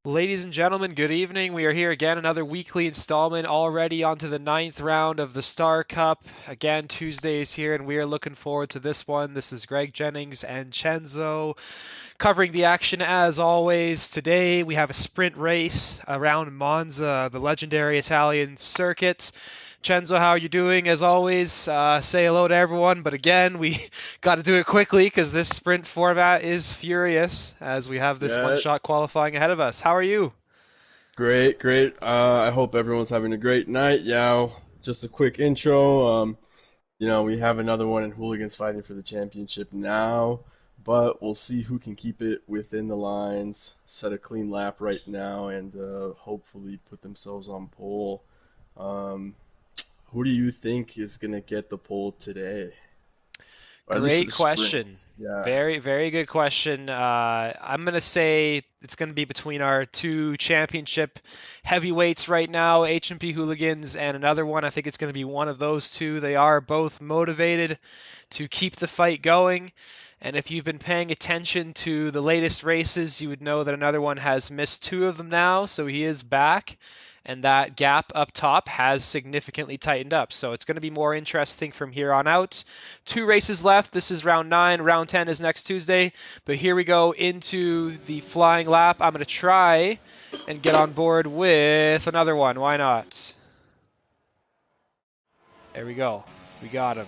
Ladies and gentlemen, good evening. We are here again, another weekly installment, already onto the ninth round of the Star Cup. Again, Tuesdays here, and we are looking forward to this one. This is Greg Jennings and Chenzo covering the action as always. Today we have a sprint race around Monza, the legendary Italian circuit. Chenzo, how are you doing? As always, say hello to everyone. But again, we got to do it quickly because this sprint format is furious as we have this Yeah, one-shot qualifying ahead of us. How are you? great, great. I hope everyone's having a great night. Yeah, just a quick intro. We have another one in Hooligans fighting for the championship now, but we'll see who can keep it within the lines, set a clean lap right now, and hopefully put themselves on pole. Um, who do you think is gonna get the pole today, or at least for Great the question. sprint? Yeah. Very, very good question. I'm going to say it's going to be between our two championship heavyweights right now, H&P Hooligans, and another one. I think it's going to be one of those two. They are both motivated to keep the fight going. And if you've been paying attention to the latest races, you would know that another one has missed two of them now, so he is back. And that gap up top has significantly tightened up. So it's going to be more interesting from here on out. Two races left. This is round 9. Round 10 is next Tuesday. But here we go into the flying lap. I'm going to try and get on board with another one. Why not? There we go. We got him.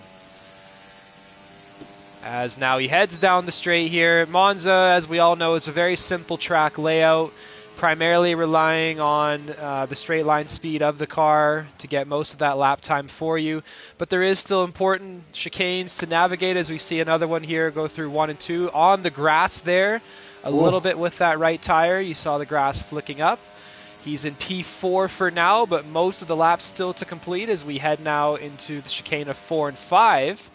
As now he heads down the straight here. Monza, as we all know, is a very simple track layout, primarily relying on the straight line speed of the car to get most of that lap time for you. But there is still important chicanes to navigate, as we see another one here go through 1 and 2 on the grass there. A little Oh, bit with that right tire. You saw the grass flicking up. He's in P4 for now, but most of the laps still to complete as we head now into the chicane of 4 and 5.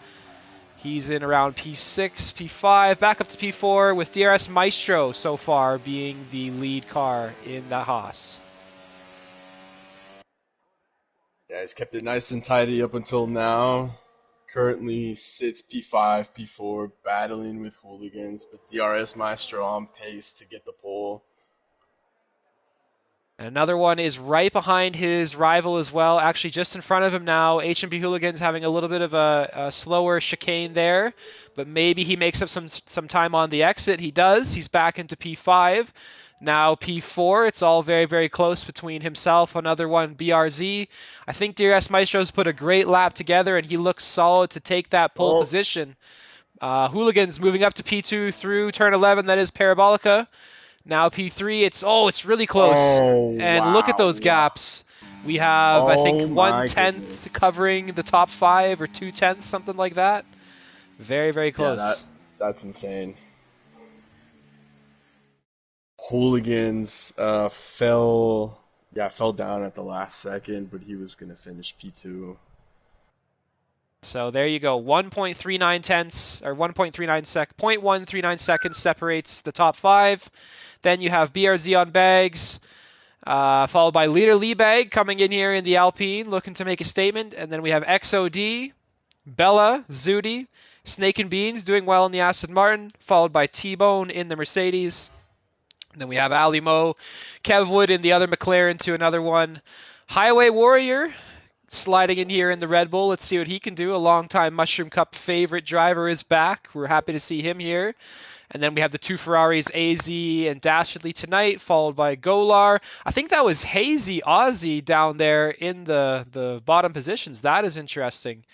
He's in around P6, P5, back up to P4 with DRS Maestro so far being the lead car in the Haas. yeah, he's kept it nice and tidy up until now. Currently sits P5, P4, battling with Hooligans, but DRS Maestro on pace to get the pole. And another one is right behind his rival as well, actually just in front of him now. H&B Hooligans having a little bit of a slower chicane there, but maybe he makes up some time on the exit. He does. He's back into P5. Now P4, it's all very, very close between himself, another one, BRZ. I think DRS Maestro's put a great lap together, and he looks solid to take that pole Oh, position. Hooligans moving up to P2 through turn 11, that is Parabolica. Now P3, it's really close. oh, And look at those wow. gaps. We have, I think, Oh one my tenth goodness. covering the top five or 2/10, something like that. Very, very Yeah, close. that's insane. Hooligans fell down at the last second, but he was gonna finish P2. So there you go. 1.39 tenths or 1.39 sec 0.139 seconds separates the top five. Then you have BRZ on bags, followed by Leader Liebag coming in here in the Alpine, looking to make a statement. And then we have XOD, Bella, Zudi, Snake and Beans doing well in the Aston Martin, followed by T-Bone in the Mercedes. And then we have Ali Mo, Kev Wood in the other McLaren to another one. Highway Warrior sliding in here in the Red Bull. Let's see what he can do. A long-time Mushroom Cup favorite driver is back. We're happy to see him here. And then we have the two Ferraris, AZ and Dastardly tonight, followed by Golar. I think that was Hazy Aussie down there in the bottom positions. That is interesting.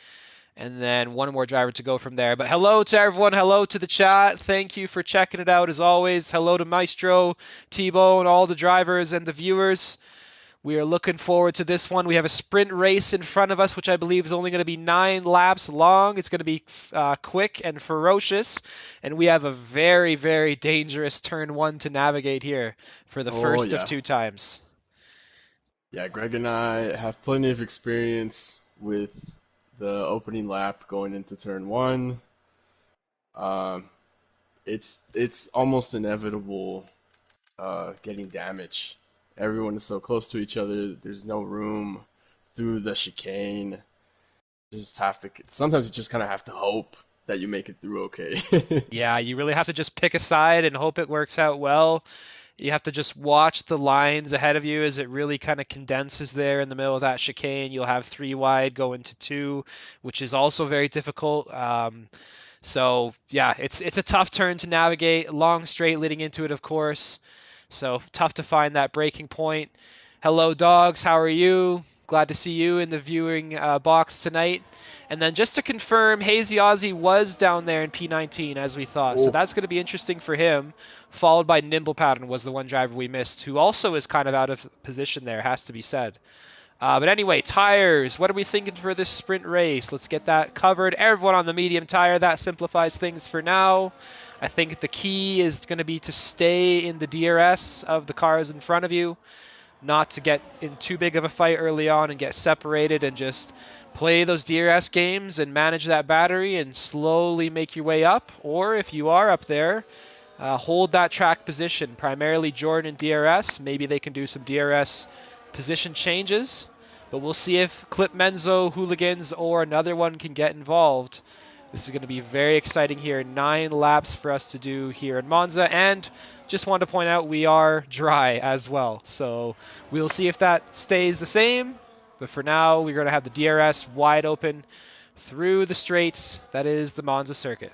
And then one more driver to go from there. But hello to everyone. Hello to the chat. Thank you for checking it out as always. Hello to Maestro, Tebow, and all the drivers and the viewers. We are looking forward to this one. We have a sprint race in front of us, which I believe is only going to be 9 laps long. It's going to be quick and ferocious. And we have a very, very dangerous turn 1 to navigate here for the Oh first of yeah. 2 times. Yeah, Greg and I have plenty of experience with the opening lap going into turn one. Um, it's almost inevitable getting damage. Everyone is so close to each other. There's no room through the chicane. You just have to. Sometimes you just kind of have to hope that you make it through okay. Yeah, you really have to just pick a side and hope it works out well. You have to just watch the lines ahead of you as it really kind of condenses there in the middle of that chicane. You'll have 3 wide go into 2, which is also very difficult. So yeah, it's a tough turn to navigate. Long straight leading into it, of course. So tough to find that breaking point. Hello, dogs. How are you? Glad to see you in the viewing box tonight. And then just to confirm, Hazy Aussie was down there in P19 as we thought. So Oh, that's going to be interesting for him. Followed by Nimble Pattern was the one driver we missed, who also is kind of out of position there, has to be said. But anyway, tires. What are we thinking for this sprint race? Let's get that covered. Everyone on the medium tire. That simplifies things for now. I think the key is going to be to stay in the DRS of the cars in front of you, not to get in too big of a fight early on and get separated, and just play those DRS games and manage that battery and slowly make your way up. Or if you are up there, hold that track position. Primarily Jordan and DRS. Maybe they can do some DRS position changes, but we'll see if Clip Menzo, Hooligans, or another one can get involved. This is going to be very exciting here. 9 laps for us to do here in Monza, and just wanted to point out we are dry as well. So we'll see if that stays the same, but for now we're going to have the DRS wide open through the straights. That is the Monza circuit.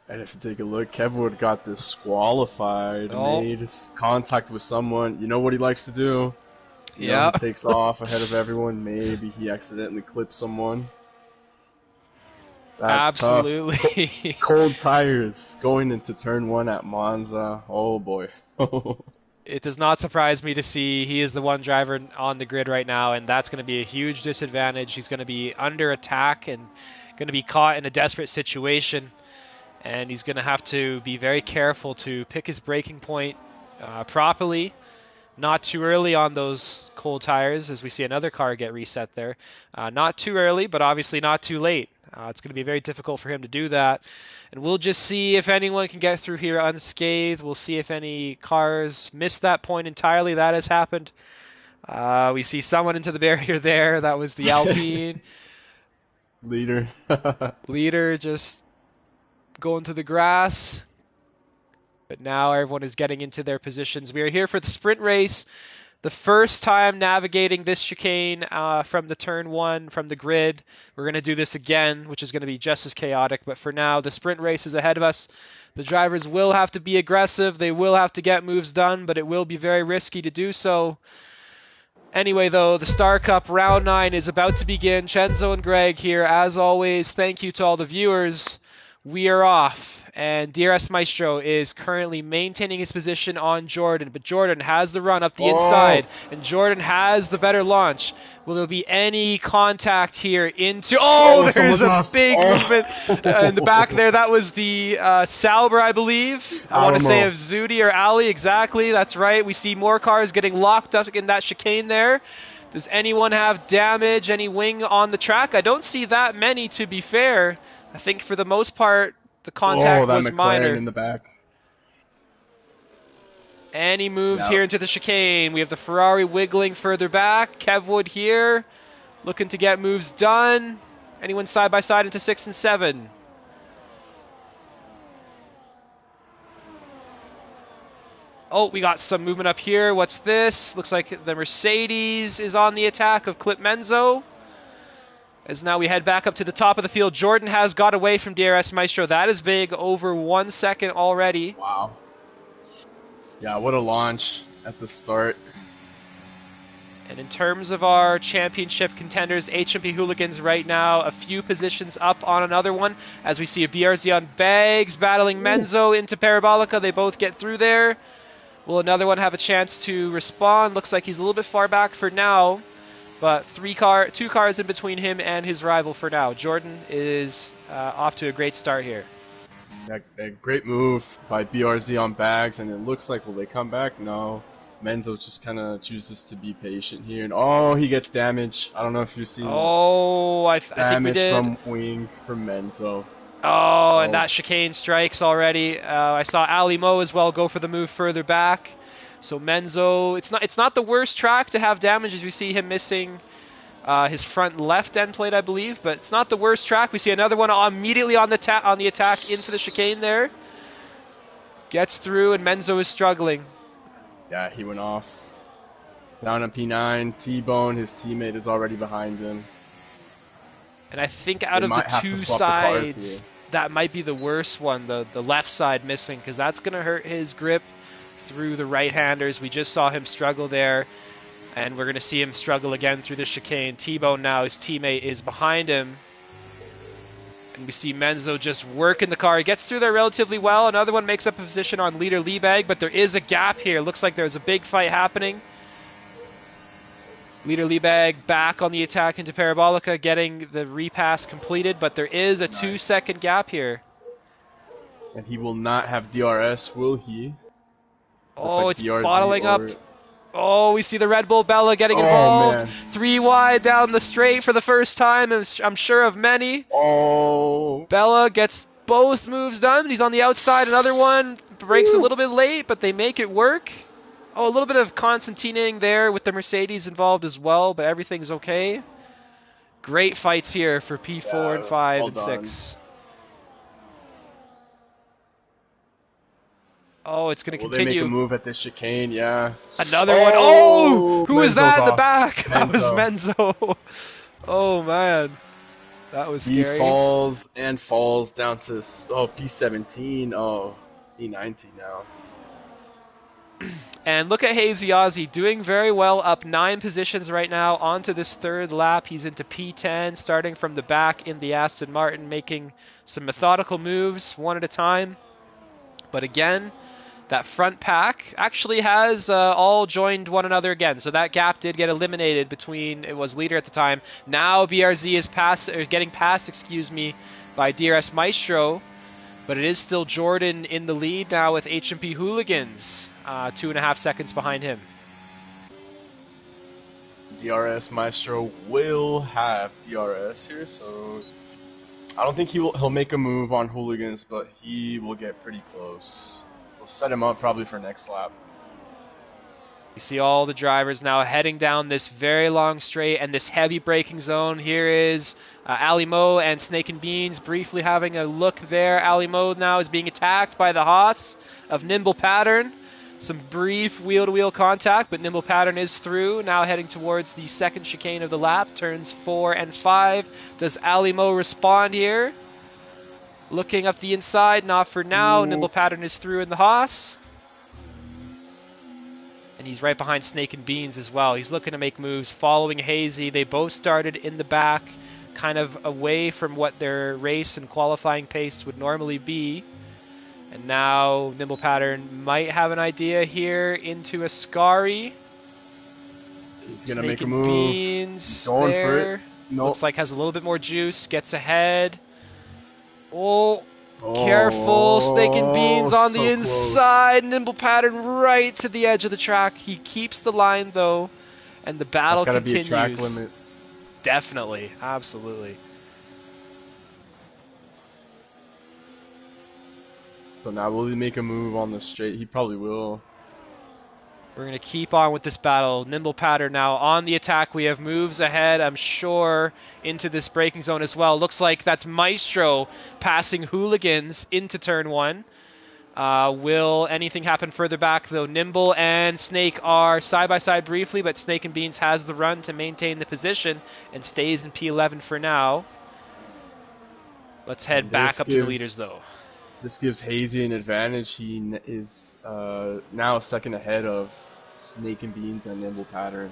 and if you take a look, Kevwood got disqualified, made contact with someone. You know what he likes to do? You know, Yeah. he takes off ahead of everyone. Maybe he accidentally clipped someone. That's Absolutely. tough. Cold tires going into turn 1 at Monza. Oh boy. It does not surprise me to see he is the one driver on the grid right now, and that's going to be a huge disadvantage. He's going to be under attack and going to be caught in a desperate situation, and he's going to have to be very careful to pick his braking point properly. Not too early on those cold tires, as we see another car get reset there. Not too early, but obviously not too late. It's going to be very difficult for him to do that. And we'll just see if anyone can get through here unscathed. We'll see if any cars miss that point entirely. That has happened. We see someone into the barrier there. That was the Alpine. Leader. Leader just going to the grass. But now everyone is getting into their positions. We are here for the sprint race. The first time navigating this chicane from the turn 1, from the grid. We're going to do this again, which is going to be just as chaotic. But for now, the sprint race is ahead of us. The drivers will have to be aggressive. They will have to get moves done, but it will be very risky to do so. Anyway, though, the Star Cup Round 9 is about to begin. Chenzo and Greg here, as always. Thank you to all the viewers. We are off. And DRS Maestro is currently maintaining his position on Jordan, but Jordan has the run up the inside, and Jordan has the better launch. Will there be any contact here into... Oh, there's a big movement in the back there. That was the Sauber, I believe. I want to say of Zudi or Ali, exactly. That's right. We see more cars getting locked up in that chicane there. Does anyone have damage, any wing on the track? I don't see that many, to be fair. I think for the most part, the contact was McLaren minor. In the back. And he moves here into the chicane. We have the Ferrari wiggling further back. Kevwood here, looking to get moves done. Anyone side by side into 6 and 7? Oh, we got some movement up here. What's this? Looks like the Mercedes is on the attack of Clip Menzo. As now we head back up to the top of the field. Jordan has got away from DRS Maestro. That is big, over 1 second already. Wow. Yeah, what a launch at the start. And in terms of our championship contenders, HMP Hooligans right now a few positions up on another one, as we see a BRZ on Bags battling Menzo into Parabolica. They both get through there. Will another one have a chance to respond? Looks like he's a little bit far back for now. But two cars in between him and his rival for now. Jordan is off to a great start here. A great move by BRZ on Bags, and it looks like, will they come back? No. Menzo just kind of chooses to be patient here, and oh, he gets damage. I don't know if you've seen I think we damage did. from wing from Menzo. Oh, and that chicane strikes already. I saw Ali Mo as well go for the move further back. So Menzo, it's not the worst track to have damage, as we see him missing his front left end plate, I believe, but it's not the worst track. We see another one immediately on the attack into the chicane there. Gets through, and Menzo is struggling. Yeah, he went off. Down on P9. T-Bone, his teammate, is already behind him. And I think They out of the might have to two swap the cars here. sides, that might be the worst one, the left side missing, because that's going to hurt his grip through the right-handers. We just saw him struggle there, and we're going to see him struggle again through the chicane. T-Bone now, his teammate, is behind him. And we see Menzo just working the car. He gets through there relatively well. Another one makes up a position on leader Liebag, but there is a gap here. Looks like there's a big fight happening. Leader Liebag back on the attack into Parabolica, getting the repass completed, but there is a 2-second gap here. And he will not have DRS, will he? Oh, like it's DRZ bottling up. or... Oh, we see the Red Bull Bella getting Oh, involved. man. 3 wide down the straight for the first time, I'm sure of many. Oh. Bella gets both moves done. He's on the outside. Another one breaks a little bit late, but they make it work. Oh, a little bit of Constantining there with the Mercedes involved as well, but everything's okay. Great fights here for P4 and 5 well and done. 6. Oh, it's going to Will they make continue. a move at this chicane? Yeah. Another one. Oh! Who was that in the off. back? That was Menzo. Oh, man. That was scary. He falls down to P17. Oh, P19 now. And look at Hazy Ozzy doing very well, up 9 positions right now onto this third lap. He's into P10, starting from the back in the Aston Martin, making some methodical moves one at a time. But again, that front pack actually has all joined one another again. So that gap did get eliminated between, it was leader at the time. Now BRZ is getting passed, by DRS Maestro. But it is still Jordan in the lead now with HMP Hooligans, 2.5 seconds behind him. DRS Maestro will have DRS here, so I don't think he'll make a move on Hooligans, but he will get pretty close. We'll set him up probably for next lap. You see all the drivers now heading down this very long straight and this heavy braking zone. Here is Ali Mo and Snake and Beans briefly having a look there. Ali Mo now is being attacked by the Haas of Nimble Pattern. Some brief wheel-to-wheel contact, but Nimble Pattern is through. Now heading towards the second chicane of the lap, turns 4 and 5. Does Ali Mo respond here? Looking up the inside, not for now. Ooh. Nimble Pattern is through in the Haas. And he's right behind Snake and Beans as well. He's looking to make moves, following Hazy. They both started in the back, kind of away from what their race and qualifying pace would normally be. And now Nimble Pattern might have an idea here into Ascari. He's going to Snake make a and move. Beans Going there. for it. Nope. Looks like has a little bit more juice. Gets ahead. Oh. Careful, Snake and Beans on the inside. Close. Nimble Pattern right to the edge of the track. He keeps the line though, and the battle continues. That's gotta be track limits. Definitely, absolutely. So now will he make a move on the straight? He probably will. We're going to keep on with this battle. Nimble Pattern now on the attack. We have moves ahead, I'm sure, into this braking zone as well. Looks like that's Maestro passing Hooligans into turn 1. Will anything happen further back, though? Nimble and Snake are side-by-side briefly, but Snake and Beans has the run to maintain the position and stays in P11 for now. Let's head back up to the leaders, though. This gives Hazy an advantage. He is now a second ahead of Snake and Beans and Nimble Pattern.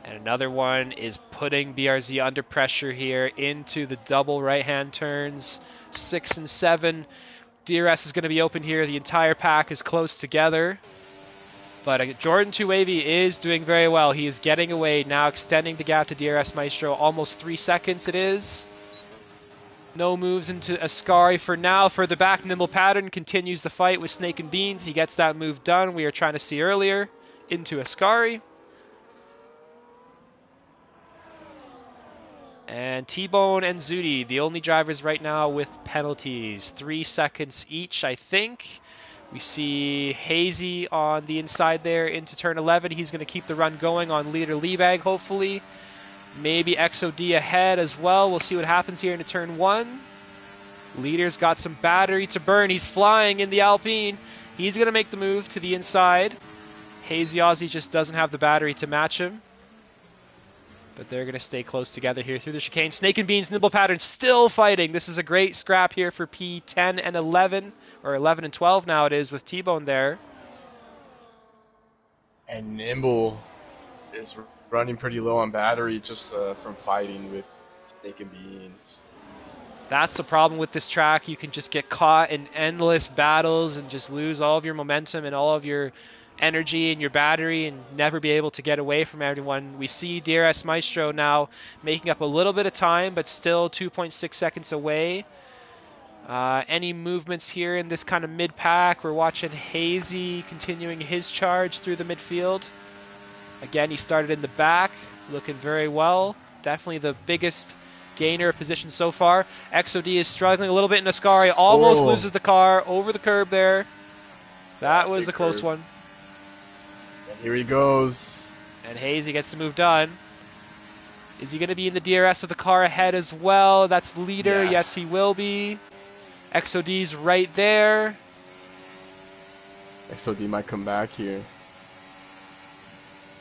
And another one is putting BRZ under pressure here into the double right-hand turns, 6 and 7. DRS is going to be open here. The entire pack is close together. But Jordan 2 Wavy is doing very well. He is getting away now, extending the gap to DRS Maestro. Almost 3 seconds it is. No moves into Ascari for now. Further back, Nimble Pattern continues the fight with Snake and Beans. He gets that move done we were trying to see earlier into Ascari. And T-Bone and Zudi, the only drivers right now with penalties. 3 seconds each, I think. We see Hazy on the inside there into turn 11. He's going to keep the run going on leader Liebag, hopefully. Maybe XOD ahead as well. We'll see what happens here into turn 1. Leader's got some battery to burn. He's flying in the Alpine. He's going to make the move to the inside. Hazy Aussie just doesn't have the battery to match him. But they're going to stay close together here through the chicane. Snake and Beans, Nimble Pattern still fighting. This is a great scrap here for P10 and 11. Or 11 and 12 now it is with T-Bone there. And Nimble is running pretty low on battery just from fighting with Snake and Beans. That's the problem with this track. You can just get caught in endless battles and just lose all of your momentum and all of your energy and your battery and never be able to get away from everyone. We see DRS Maestro now making up a little bit of time, but still 2.6 seconds away. Any movements here in this kind of mid-pack? We're watching Hazy continuing his charge through the midfield. Again, he started in the back, looking very well. Definitely the biggest gainer of position so far. XOD is struggling a little bit in Ascari. Almost loses the car over the curb there. That was a close one. And here he goes. And Hazy gets the move done. Is he going to be in the DRS of the car ahead as well? That's leader. Yeah. Yes, he will be. XOD's right there. XOD might come back here.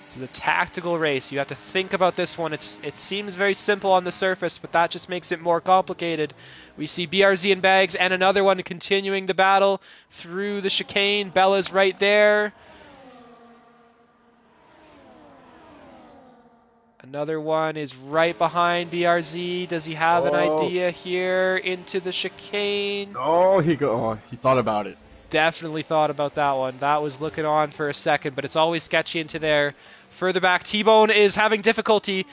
This is a tactical race. You have to think about this one. It seems very simple on the surface, but that just makes it more complicated. We see BRZ and Bags and another one continuing the battle through the chicane. Bella's right there. Another one is right behind BRZ. Does he have an idea here into the chicane? Oh, he thought about it. Definitely thought about that one. That was looking on for a second, but it's always sketchy into there. Further back, T-Bone is having difficulty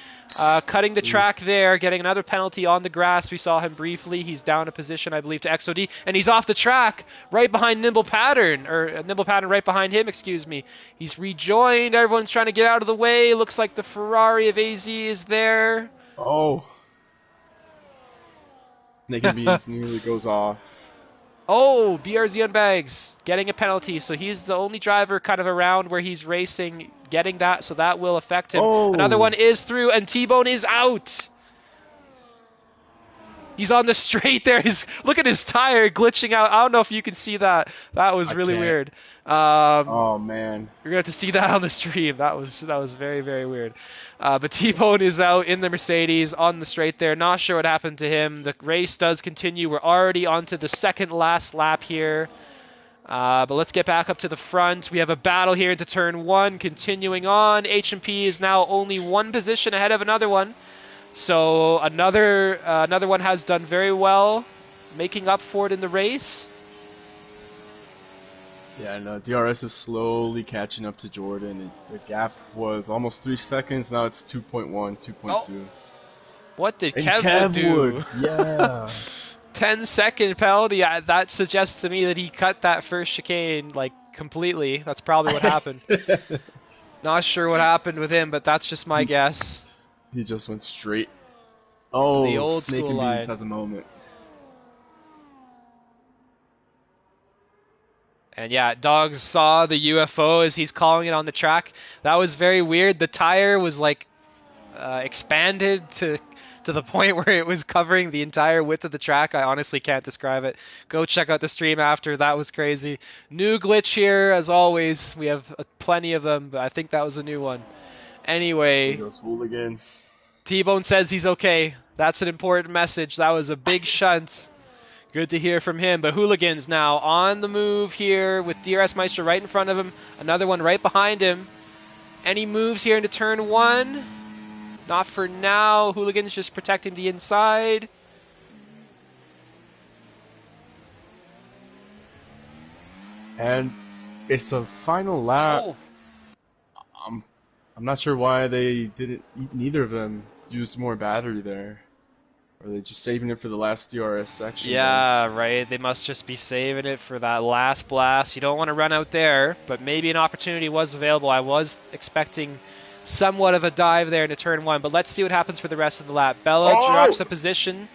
cutting the track there, getting another penalty on the grass. We saw him briefly. He's down a position, I believe, to XOD, and he's off the track right behind Nimble Pattern, or Nimble Pattern right behind him, excuse me. He's rejoined. Everyone's trying to get out of the way. Looks like the Ferrari of AZ is there. Oh. Snake and Beans nearly goes off. Oh, BRZ on Bags getting a penalty, so he's the only driver kind of around where he's racing getting that, so that will affect him. Oh. Another one is through, and T-Bone is out. He's on the straight there. Look at his tire glitching out. I don't know if you can see that. That was really weird. Oh man, you're gonna have to see that on the stream. That was very, very weird. But T-Bone is out in the Mercedes on the straight there. Not sure what happened to him. The race does continue. We're already on to the second last lap here. But let's get back up to the front. We have a battle here into turn one. Continuing on. H&P is now only one position ahead of another one. So another one has done very well, making up for it in the race. Yeah, and DRS is slowly catching up to Jordan. The gap was almost 3 seconds. Now it's 2.1, 2.2. Oh. What did Kev do? Yeah. 10-second penalty. That suggests to me that he cut that first chicane like completely. That's probably what happened. Not sure what happened with him, but that's just my guess. He just went straight. Oh, the old Snake and line. Beans has a moment. And yeah, Dogs saw the UFO as he's calling it on the track. That was very weird. The tire was like expanded to the point where it was covering the entire width of the track. I honestly can't describe it. Go check out the stream after. That was crazy. New glitch here, as always. We have plenty of them, but I think that was a new one. Anyway, those hooligans. T-Bone says he's okay. That's an important message. That was a big shunt. Good to hear from him. But Hooligans now on the move here with DRS Meister right in front of him. Another one right behind him. Any moves here into turn one? Not for now. Hooligans just protecting the inside. And it's the final lap. Oh. I'm not sure why they didn't. Neither of them used more battery there. Or are they just saving it for the last DRS section? Yeah, right. They must just be saving it for that last blast. You don't want to run out there, but maybe an opportunity was available. I was expecting somewhat of a dive there into turn one, but let's see what happens for the rest of the lap. Bella drops the position.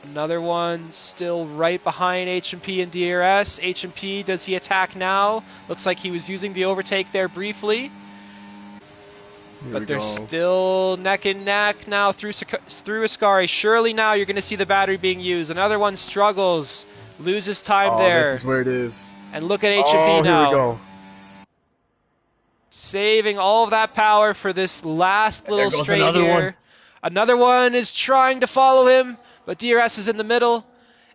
Another one still right behind H&P and DRS. H&P, does he attack now? Looks like he was using the overtake there briefly. Here we But they're go. still neck and neck now through Ascari. Surely now you're going to see the battery being used. Another one struggles, loses time Oh, this there. is where it is. And look at H&P Oh, here we now. go. Saving all of that power for this last And there little goes straight another one. here. Another one is trying to follow him, but DRS is in the middle.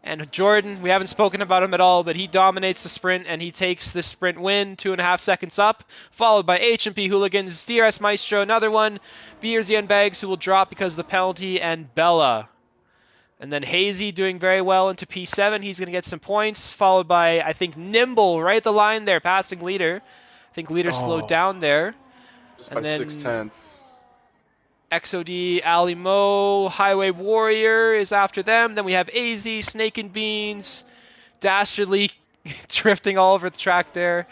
And Jordan, we haven't spoken about him at all, but he dominates the sprint and he takes the sprint win, 2.5 seconds up, followed by H&P Hooligans, DRS Maestro, another one, BRZ and Bags, who will drop because of the penalty, and Bella. And then Hazy doing very well into P7. He's going to get some points, followed by, I think, Nimble right at the line there, passing Leader. I think Leader slowed Oh, down there. just by And six then tenths. XOD, Ali Mo, Highway Warrior is after them. Then we have AZ, Snake and Beans, Dastardly drifting all over the track there.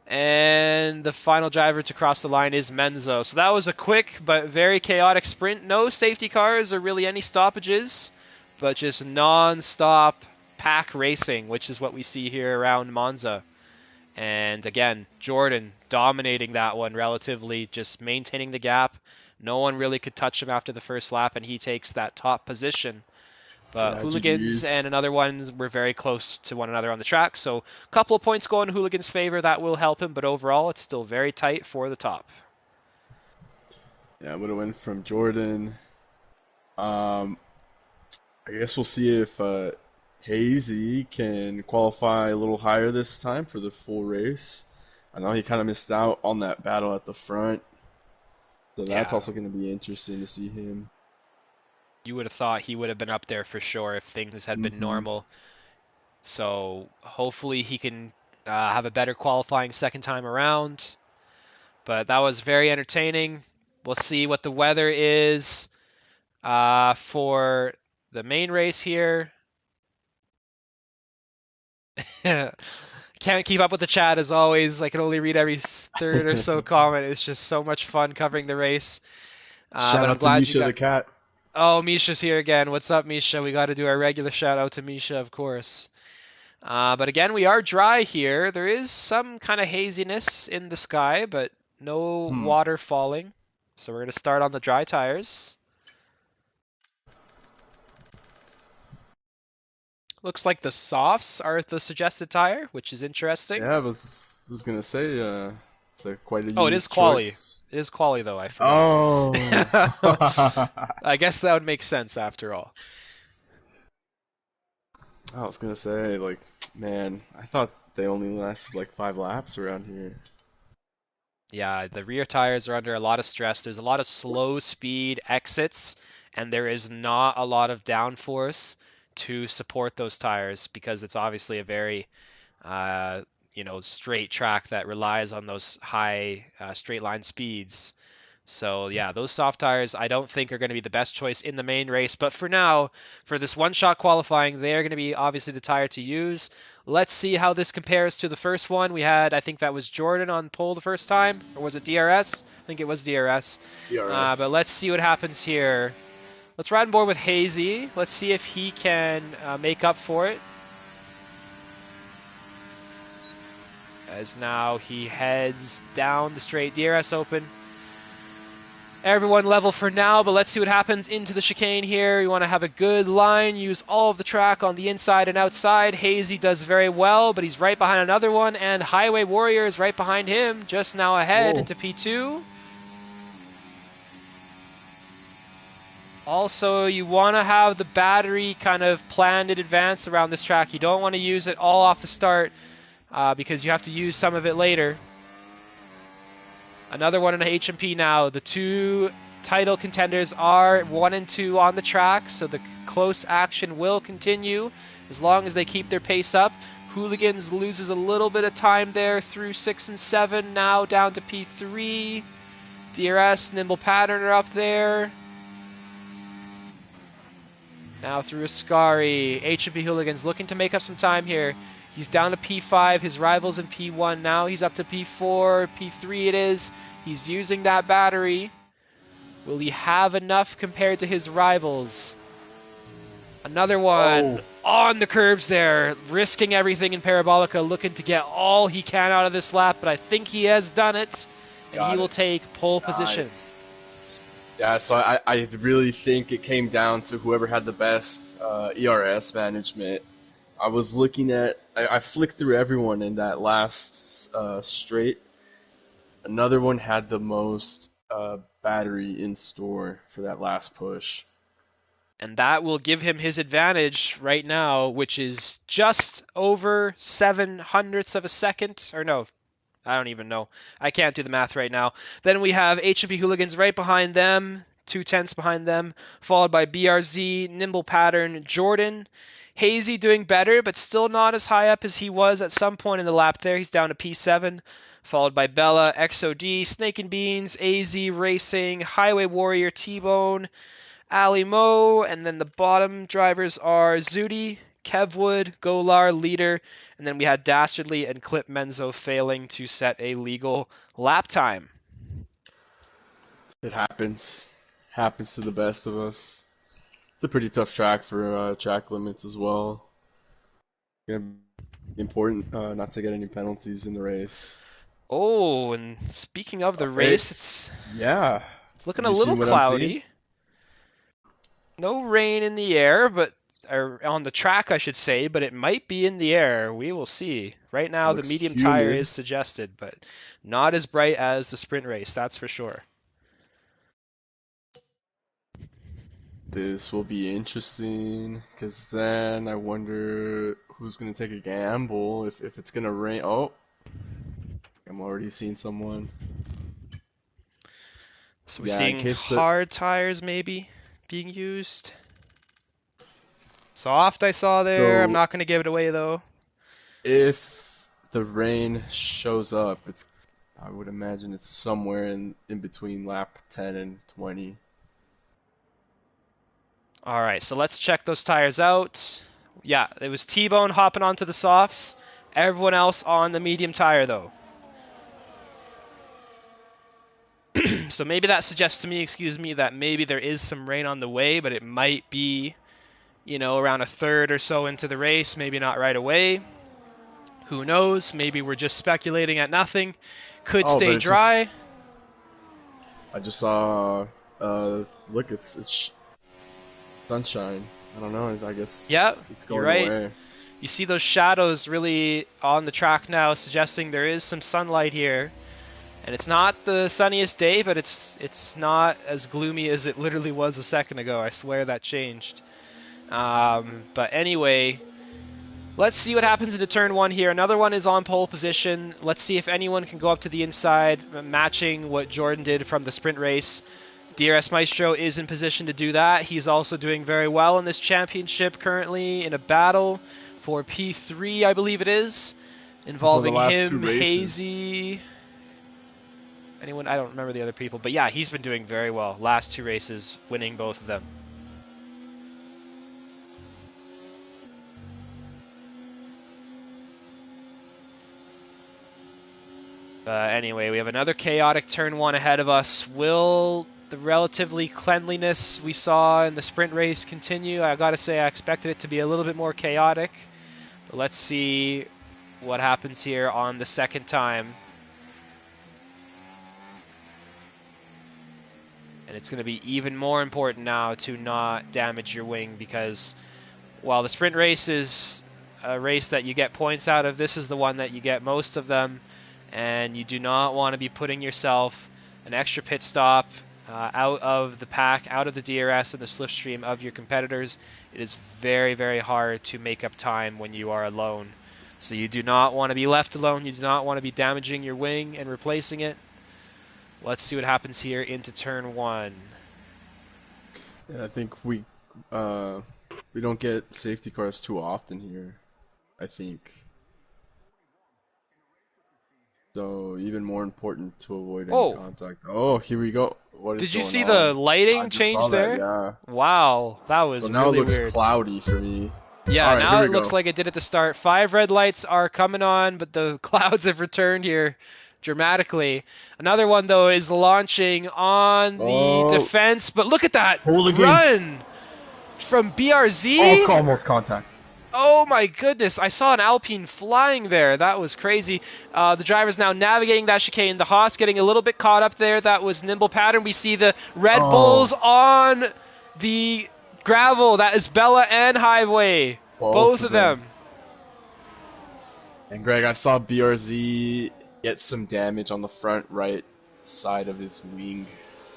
And the final driver to cross the line is Menzo. So that was a quick but very chaotic sprint. No safety cars or really any stoppages, but just non-stop pack racing, which is what we see here around Monza. And again, Jordan dominating that one relatively, just maintaining the gap. No one really could touch him after the first lap, and he takes that top position. But Yeah, Hooligans and GG's. another one were very close to one another on the track. So a couple of points go in Hooligans' favor. That will help him, but overall it's still very tight for the top. Yeah, I'm gonna win from Jordan. Um, I guess we'll see if Hazy can qualify a little higher this time for the full race. I know he kind of missed out on that battle at the front, so that's Yeah, also going to be interesting to see him. you would have thought he would have been up there for sure if things had been Hmm. normal. So hopefully he can have a better qualifying second time around. But that was very entertaining. We'll see what the weather is for the main race here. Can't keep up with the chat as always. I can only read every third or so comment. It's just so much fun covering the race. Shout But I'm out to glad you Misha got. the cat. Oh, Misha's here again. What's up, Misha? We got to do our regular shout out to Misha, of course. But again, we are dry here. There is some kind of haziness in the sky, but no Hmm. water falling. So we're going to start on the dry tires. Looks like the softs are the suggested tire, which is interesting. Yeah, I was gonna say it's quite a Oh, it is unique quali. choice. It is quali though, I forgot. Oh. I guess that would make sense after all. I was gonna say, like, man, I thought they only lasted like 5 laps around here. Yeah, the rear tires are under a lot of stress. There's a lot of slow speed exits, and there is not a lot of downforce to support those tires because it's obviously a very, uh, straight track that relies on those high straight line speeds. So yeah, those soft tires I don't think are going to be the best choice in the main race, but for now, for this one-shot qualifying, they're going to be obviously the tire to use. Let's see how this compares to the first one. We had, I think that was Jordan on pole the first time, or was it DRS? I think it was DRS. But DRS. let's see what happens here. Let's ride on board with Hazy. Let's see if he can make up for it. As now he heads down the straight. DRS open. Everyone level for now, but let's see what happens into the chicane here. You want to have a good line, use all of the track on the inside and outside. Hazy does very well, but he's right behind another one, and Highway Warrior is right behind him, just now ahead Whoa. into P2. Also, you want to have the battery kind of planned in advance around this track. You don't want to use it all off the start because you have to use some of it later. Another one in H&P now. The two title contenders are 1 and 2 on the track, so the close action will continue as long as they keep their pace up. Hooligans loses a little bit of time there through 6 and 7, now down to P3. DRS, Nimble Pattern are up there. Now through Ascari. H&P Hooligans looking to make up some time here. He's down to P5, his rival's in P1 now. He's up to P4, P3 it is. He's using that battery. Will he have enough compared to his rivals? Another one Oh. on the curves there, risking everything in Parabolica, looking to get all he can out of this lap, but I think he has done it. and he Got will it. take pole position. Nice. Yeah, so I really think it came down to whoever had the best ERS management. I flicked through everyone in that last straight. Another one had the most battery in store for that last push. And that will give him his advantage right now, which is just over 7 hundredths of a second. Or no, I don't even know. I can't do the math right now. Then we have H&P Hooligans right behind them, 2 tenths behind them, followed by BRZ, Nimble Pattern, Jordan. Hazy doing better, but still not as high up as he was at some point in the lap there. He's down to P7, followed by Bella, XOD, Snake and Beans, AZ Racing, Highway Warrior, T-Bone, Ali Mo, and then the bottom drivers are Zudi, Kevwood, Golar, Leader, and then we had Dastardly and Clip Menzo failing to set a legal lap time. It happens. Happens to the best of us. It's a pretty tough track for track limits as well. Gonna be important not to get any penalties in the race. Oh, and speaking of the race, It's it's yeah. looking Have a you little seen what I'm seeing? cloudy. No rain in the air, but or on the track, I should say, but it might be in the air. We will see. Right now, the Looks medium tire humid. is suggested, but not as bright as the sprint race, that's for sure. This will be interesting because then I wonder who's gonna take a gamble if it's gonna rain. Oh, I'm already seeing someone. So we're Yeah, in seeing case the hard tires maybe being used. Soft I saw there. I'm so not going to give it away though. if the rain shows up, it's I would imagine it's somewhere in between lap 10 and 20. All right, so let's check those tires out. Yeah, it was T-Bone hopping onto the softs. Everyone else on the medium tire though. So maybe that suggests to me, excuse me, that maybe there is some rain on the way, but it might be, around a third or so into the race, maybe not right away. Who knows? Maybe we're just speculating at nothing. Could Oh, but stay it just dry. I just saw look, it's sunshine. I don't know. I guess Yeah, it's you're going right. away. You see those shadows really on the track now, suggesting there is some sunlight here. And it's not the sunniest day, but it's not as gloomy as it literally was a second ago. I swear that changed. But anyway, let's see what happens into turn one here. Another one is on pole position. Let's see if anyone can go up to the inside, matching what Jordan did from the sprint race. DRS Maestro is in position to do that. He's also doing very well in this championship currently in a battle for P3, I believe it is, It's one of the involving last two him, races. Hazy, anyone, I don't remember the other people, but yeah, he's been doing very well. Last 2 races, winning both of them. Anyway, we have another chaotic turn one ahead of us. Will the relatively cleanliness we saw in the sprint race continue? I gotta say, I expected it to be a little bit more chaotic, but let's see what happens here on the second time. And it's going to be even more important now to not damage your wing, because while the sprint race is a race that you get points out of, this is the one that you get most of them, and you do not want to be putting yourself an extra pit stop out of the pack, out of the DRS and the slipstream of your competitors. It is very, very hard to make up time when you are alone. So you do not want to be left alone. You do not want to be damaging your wing and replacing it. Let's see what happens here into turn one. And I think we don't get safety cars too often here. I think. So even more important to avoid any Oh, contact. Oh, here we go. What is did you going see the on? I lighting just change saw that, there? yeah. Wow, that So was now it really looks weird. cloudy for me. Yeah, Alright, here now we it looks go. like it did at the start. 5 red lights are coming on, but the clouds have returned here dramatically. Another one, though, is launching on the Oh, defense, but look at that hooligans. run from Oh, BRZ. almost contact. Oh my goodness, I saw an Alpine flying there. That was crazy. The driver's now navigating that chicane. The Haas getting a little bit caught up there. That was nimble pattern. We see the Red Bulls Oh, on the gravel. That is Bella and Highway. both Both of of them. them. And Greg, I saw BRZ get some damage on the front right side of his wing.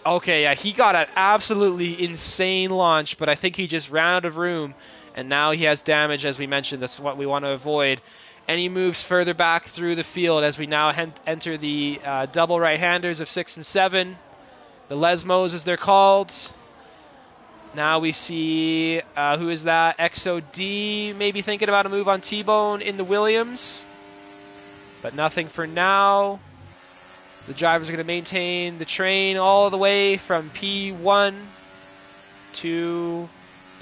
Okay, yeah, he got an absolutely insane launch, but I think he just ran out of room, and now he has damage, as we mentioned. That's what we want to avoid. And he moves further back through the field as we now enter the double right-handers of 6 and 7, the Lesmos as they're called. Now we see, who is that? XOD maybe thinking about a move on T-Bone in the Williams, but nothing for now. The drivers are going to maintain the train all the way from P1 to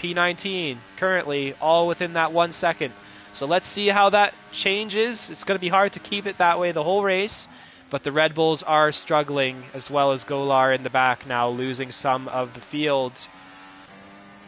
P19, currently all within that 1 second. So let's see how that changes. It's going to be hard to keep it that way the whole race, but the Red Bulls are struggling, as well as Golar in the back now losing some of the field.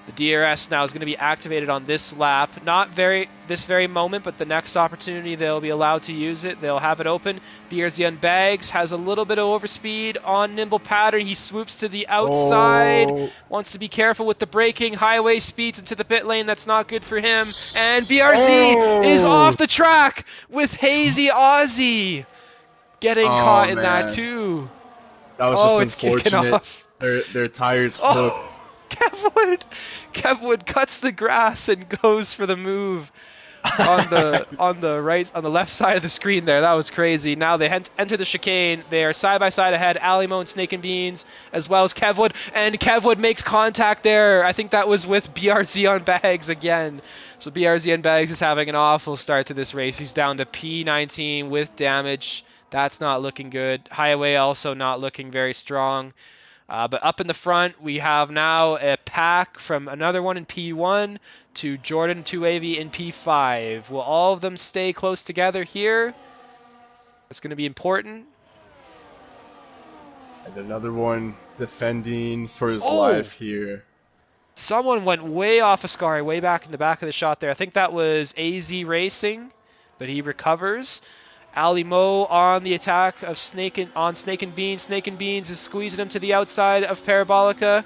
The DRS now is going to be activated on this lap. Not this very moment, but the next opportunity they'll be allowed to use it. They'll have it open. BRZ Bags has a little bit of overspeed on nimble pattern. He swoops to the outside. Oh, Wants to be careful with the braking. Highway speeds into the pit lane. That's not good for him. And BRZ is oh, off the track with Hazy Aussie getting oh caught in that man, too. that was Oh, just it's kicking unfortunate. off. Their tires hooked. Oh, Kevwood cuts the grass and goes for the move on the left side of the screen there. That was crazy. Now they enter the chicane. They are side by side ahead. Alimo and Snake and Beans, as well as Kevwood, and Kevwood makes contact there. I think that was with BRZ on Bags again. So BRZ on Bags is having an awful start to this race. He's down to P19 with damage. That's not looking good. Highway also not looking very strong. But up in the front, we have now a pack from another one in P1 to Jordan 2AV in P5. Will all of them stay close together here? That's going to be important. And another one defending for his Oh! life here. Someone went way off Ascari, way back in the back of the shot there. I think that was AZ Racing, but he recovers. Ali Mo on the attack of Snake and Beans. Snake and Beans is squeezing him to the outside of Parabolica.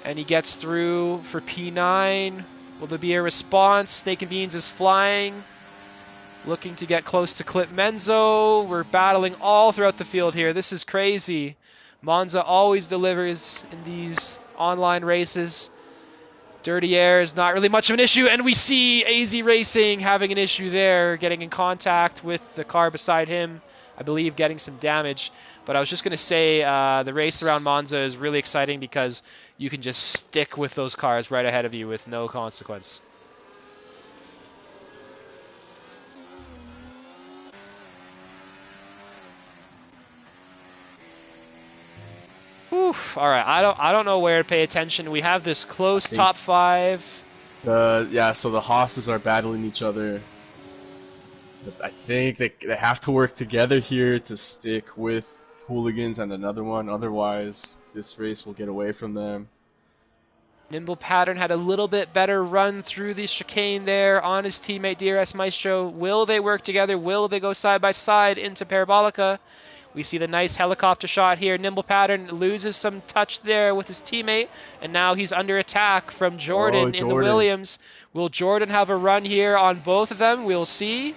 And he gets through for P9. Will there be a response? Snake and Beans is flying. Looking to get close to Clip Menzo. We're battling all throughout the field here. This is crazy. Monza always delivers in these online races. Dirty air is not really much of an issue, and we see AZ Racing having an issue there, getting in contact with the car beside him, I believe getting some damage. But I was just going to say the race around Monza is really exciting because you can just stick with those cars right ahead of you with no consequence. Oof. All right, I don't know where to pay attention. We have this close top 5. So the Hosses are battling each other. But I think they have to work together here to stick with Hooligans and another one. Otherwise, this race will get away from them. Nimble Pattern had a little bit better run through the chicane there on his teammate DRS Maestro. Will they work together? Will they go side by side into Parabolica? We see the nice helicopter shot here. Nimble Pattern loses some touch there with his teammate, and now he's under attack from Jordan in the Williams. Will Jordan have a run here on both of them? We'll see.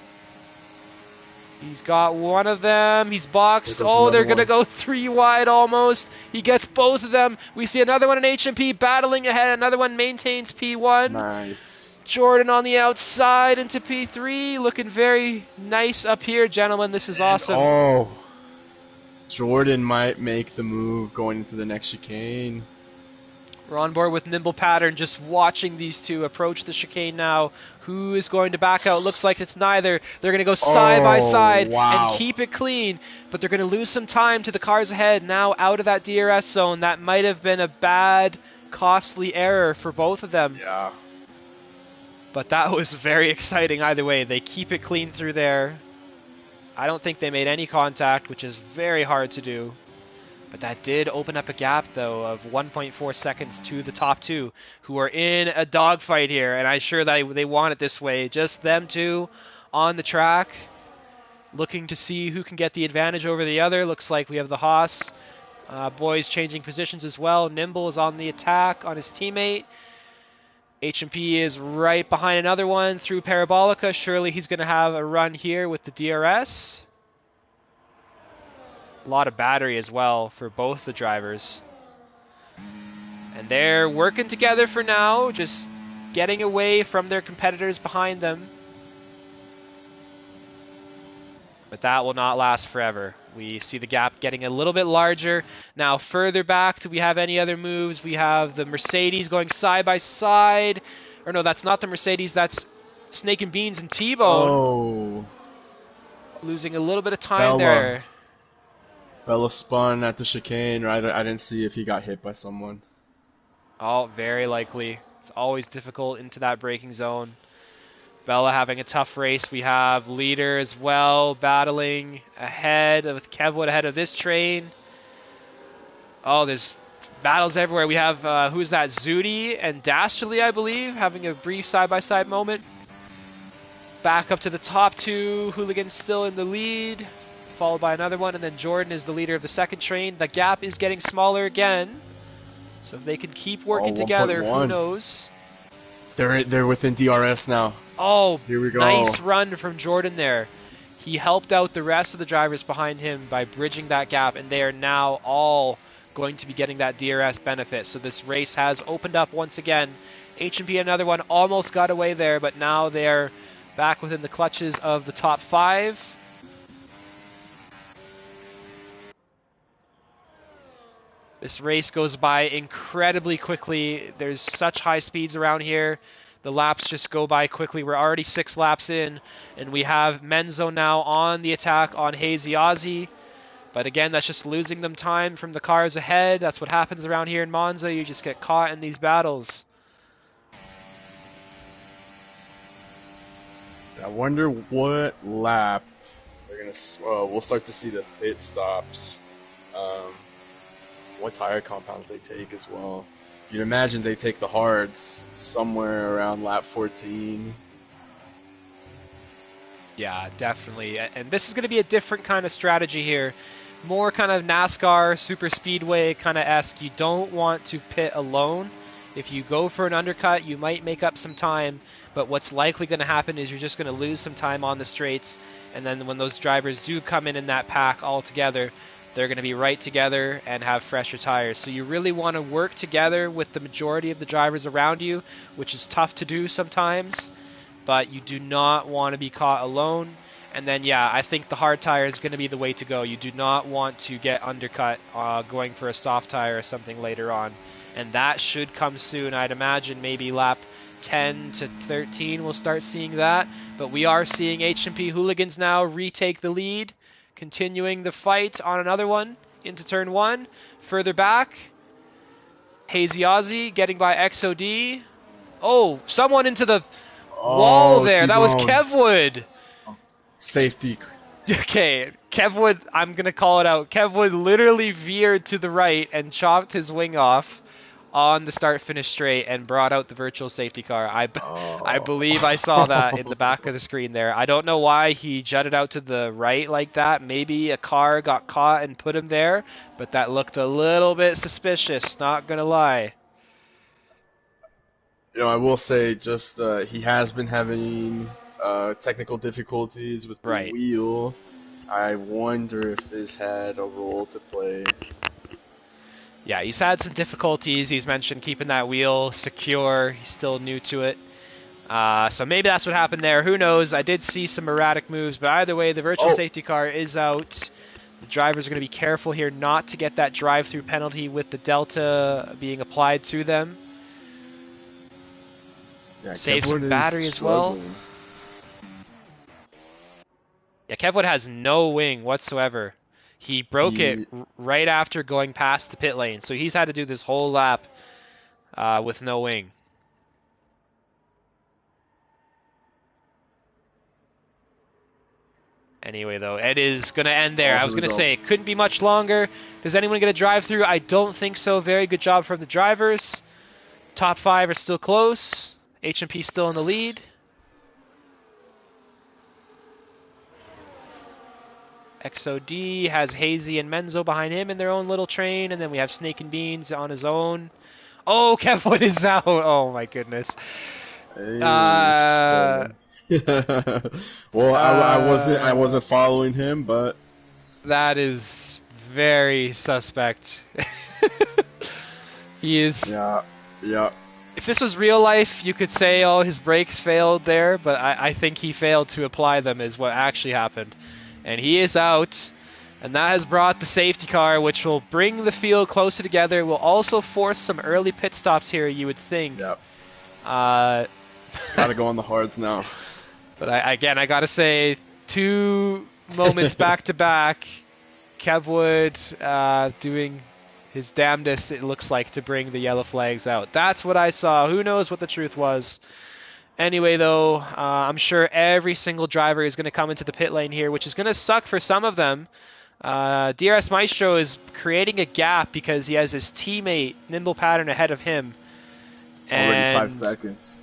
He's got one of them. He's boxed. Oh, they're going to go 3 wide almost. He gets both of them. We see another one in HMP battling ahead. Another one maintains P1. Nice. Jordan on the outside into P3. Looking very nice up here, gentlemen. This is awesome. Oh, Jordan might make the move going into the next chicane. We're on board with Nimble Pattern, just watching these two approach the chicane now. Who is going to back out? Looks like it's neither. They're going to go side by side and keep it clean, but they're going to lose some time to the cars ahead. Now out of that DRS zone, that might have been a bad, costly error for both of them. Yeah. But that was very exciting either way. They keep it clean through there. I don't think they made any contact, which is very hard to do. But that did open up a gap, though, of 1.4 seconds to the top two, who are in a dogfight here, and I'm sure that they want it this way. Just them two on the track, looking to see who can get the advantage over the other. Looks like we have the Haas boys changing positions as well. Nimble is on the attack on his teammate. H&P is right behind another one through Parabolica. Surely he's going to have a run here with the DRS. A lot of battery as well for both the drivers. And they're working together for now, just getting away from their competitors behind them. But that will not last forever. We see the gap getting a little bit larger. Now further back, do we have any other moves? We have the Mercedes going side by side. Or no, that's not the Mercedes, that's Snake and Beans and T-Bone. Oh, Losing a little bit of time Bella. there. Bella spun at the chicane. I didn't see if he got hit by someone. Oh, very likely. It's always difficult into that braking zone. Bella having a tough race. We have Leader as well, battling ahead with Kevwood ahead of this train. Oh, there's battles everywhere. We have, who's that, Zudi and Dashley, I believe, having a brief side-by-side moment. Back up to the top two. Hooligan's still in the lead, followed by another one, and then Jordan is the leader of the second train. The gap is getting smaller again. So if they can keep working together, who 1.1. knows? They're within DRS now. Oh, Here we go. nice run from Jordan there. He helped out the rest of the drivers behind him by bridging that gap, and they are now all going to be getting that DRS benefit. So this race has opened up once again. H&P, another one, almost got away there, but now they're back within the clutches of the top five. This race goes by incredibly quickly. There's such high speeds around here. The laps just go by quickly. We're already 6 laps in, and we have Menzo now on the attack on Hazy Ozzy. But again, that's just losing them time from the cars ahead. That's what happens around here in Monza. You just get caught in these battles. I wonder what lap they're gonna. We'll start to see the pit stops. What tire compounds they take as well. You'd imagine they take the hards somewhere around lap 14. Yeah, definitely. And this is going to be a different kind of strategy here. More kind of NASCAR, super speedway kind of esque. You don't want to pit alone. If you go for an undercut, you might make up some time, but what's likely going to happen is you're just going to lose some time on the straights, and then when those drivers do come in that pack all together, they're going to be right together and have fresher tires. So you really want to work together with the majority of the drivers around you, which is tough to do sometimes, but you do not want to be caught alone. And then, yeah, I think the hard tire is going to be the way to go. You do not want to get undercut going for a soft tire or something later on. And that should come soon. I'd imagine maybe lap 10 to 13 we'll start seeing that. But we are seeing H&P Hooligans now retake the lead, continuing the fight on another one into turn 1. Further back, Hazy Ozzy getting by XOD. Oh, someone into the wall there. That was T-Bone. Kevwood. Safety. Okay, Kevwood, I'm going to call it out. Kevwood literally veered to the right and chopped his wing off on the start-finish straight and brought out the virtual safety car. I believe I saw that in the back of the screen there. I don't know why he jutted out to the right like that. Maybe a car got caught and put him there, but that looked a little bit suspicious, not going to lie. I will say just he has been having technical difficulties with the Right. wheel. I wonder if this had a role to play. Yeah, he's had some difficulties. He's mentioned keeping that wheel secure. He's still new to it. So maybe that's what happened there. Who knows? I did see some erratic moves, but either way, the virtual safety car is out. The drivers are going to be careful here not to get that drive-through penalty with the delta being applied to them. Yeah, Save Kevwood some is battery as well. struggling. Yeah, Kevwood has no wing whatsoever. He broke it right after going past the pit lane, so he's had to do this whole lap with no wing. Anyway, though, it is going to end there. Oh, I here was we going to go. say it couldn't be much longer. Does anyone get a drive through? I don't think so. Very good job from the drivers. Top 5 are still close. H&P still in the lead. XOD has Hazy and Menzo behind him in their own little train, and then we have Snake and Beans on his own. Oh, Kevwood is out. Oh my goodness. Hey. Uh, Well, I uh, wasn't following him, but that is very suspect. He is. yeah, yeah. If this was real life, you could say, oh, his brakes failed there, but I think he failed to apply them, is what actually happened. And he is out, and that has brought the safety car, which will bring the field closer together. Will also force some early pit stops here, you would think. Yep. Uh, Gotta go on the hards now. but again, I gotta say, 2 moments back to back. Kevwood doing his damnedest, it looks like, to bring the yellow flags out. That's what I saw. Who knows what the truth was? Anyway, though, I'm sure every single driver is going to come into the pit lane here, which is going to suck for some of them. DRS Maestro is creating a gap because he has his teammate Nimble Pattern ahead of him. Already 5 seconds.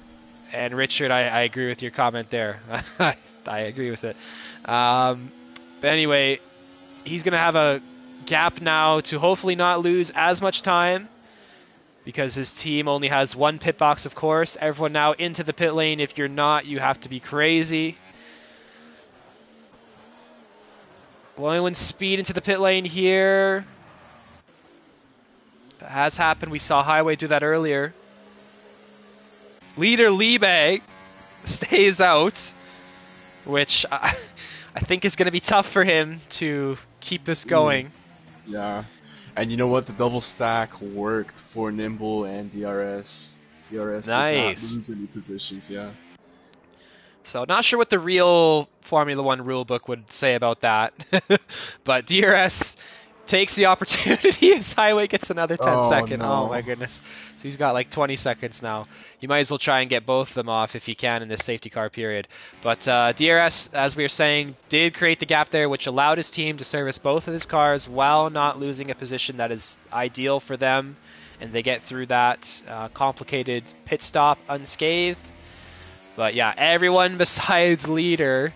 And Richard, I agree with your comment there. I agree with it. But anyway, he's going to have a gap now to hopefully not lose as much time, because his team only has 1 pit box, of course. Everyone now into the pit lane. If you're not, you have to be crazy. Blowing one speed into the pit lane here. That has happened. We saw Highway do that earlier. Leader Liebe stays out, which I think is going to be tough for him to keep this going. Yeah. And you know what? The double stack worked for Nimble and DRS. DRS Nice. did not lose any positions, yeah. So not sure what the real Formula One rulebook would say about that. But DRS takes the opportunity as Highway gets another 10 second. No. Oh my goodness. So he's got like 20 seconds now. You might as well try and get both of them off if you can in this safety car period. But DRS, as we were saying, did create the gap there, which allowed his team to service both of his cars while not losing a position that is ideal for them. And they get through that complicated pit stop unscathed. But yeah, everyone besides Leader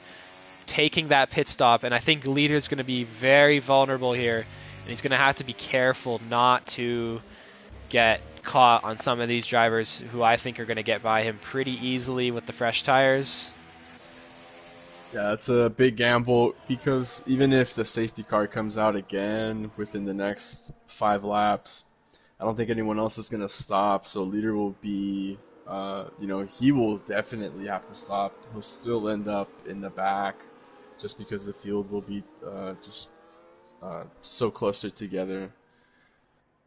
taking that pit stop, and I think Leader's going to be very vulnerable here, and he's going to have to be careful not to get caught on some of these drivers who I think are going to get by him pretty easily with the fresh tires. Yeah, that's a big gamble, because even if the safety car comes out again within the next 5 laps, I don't think anyone else is going to stop, so Leader will be, he will definitely have to stop. He'll still end up in the back just because the field will be so closer together.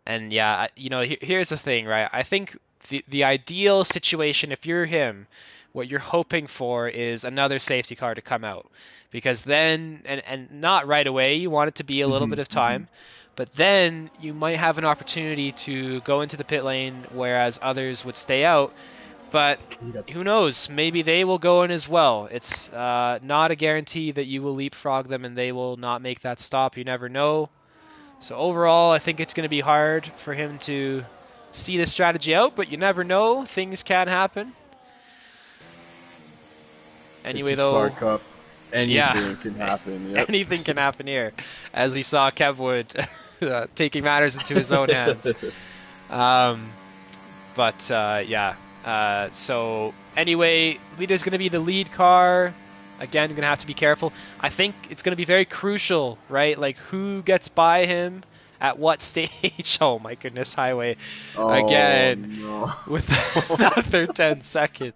And yeah, here's the thing, right? I think the ideal situation, if you're him, what you're hoping for is another safety car to come out. Because then, and not right away, you want it to be a little bit of time, but then you might have an opportunity to go into the pit lane, whereas others would stay out. But who knows? Maybe they will go in as well. It's not a guarantee that you will leapfrog them and they will not make that stop. You never know. So overall, I think it's going to be hard for him to see the strategy out, but you never know. Things can happen. Anyway, it's a though, Star Cup. Anything can happen. Yep. Anything can happen here, as we saw Kevwood taking matters into his own hands. So anyway, Leader's going to be the lead car. Again, you're going to have to be careful. I think it's going to be very crucial, right? Like, who gets by him at what stage? Oh, my goodness, Highway. Again, no. with another 10 second.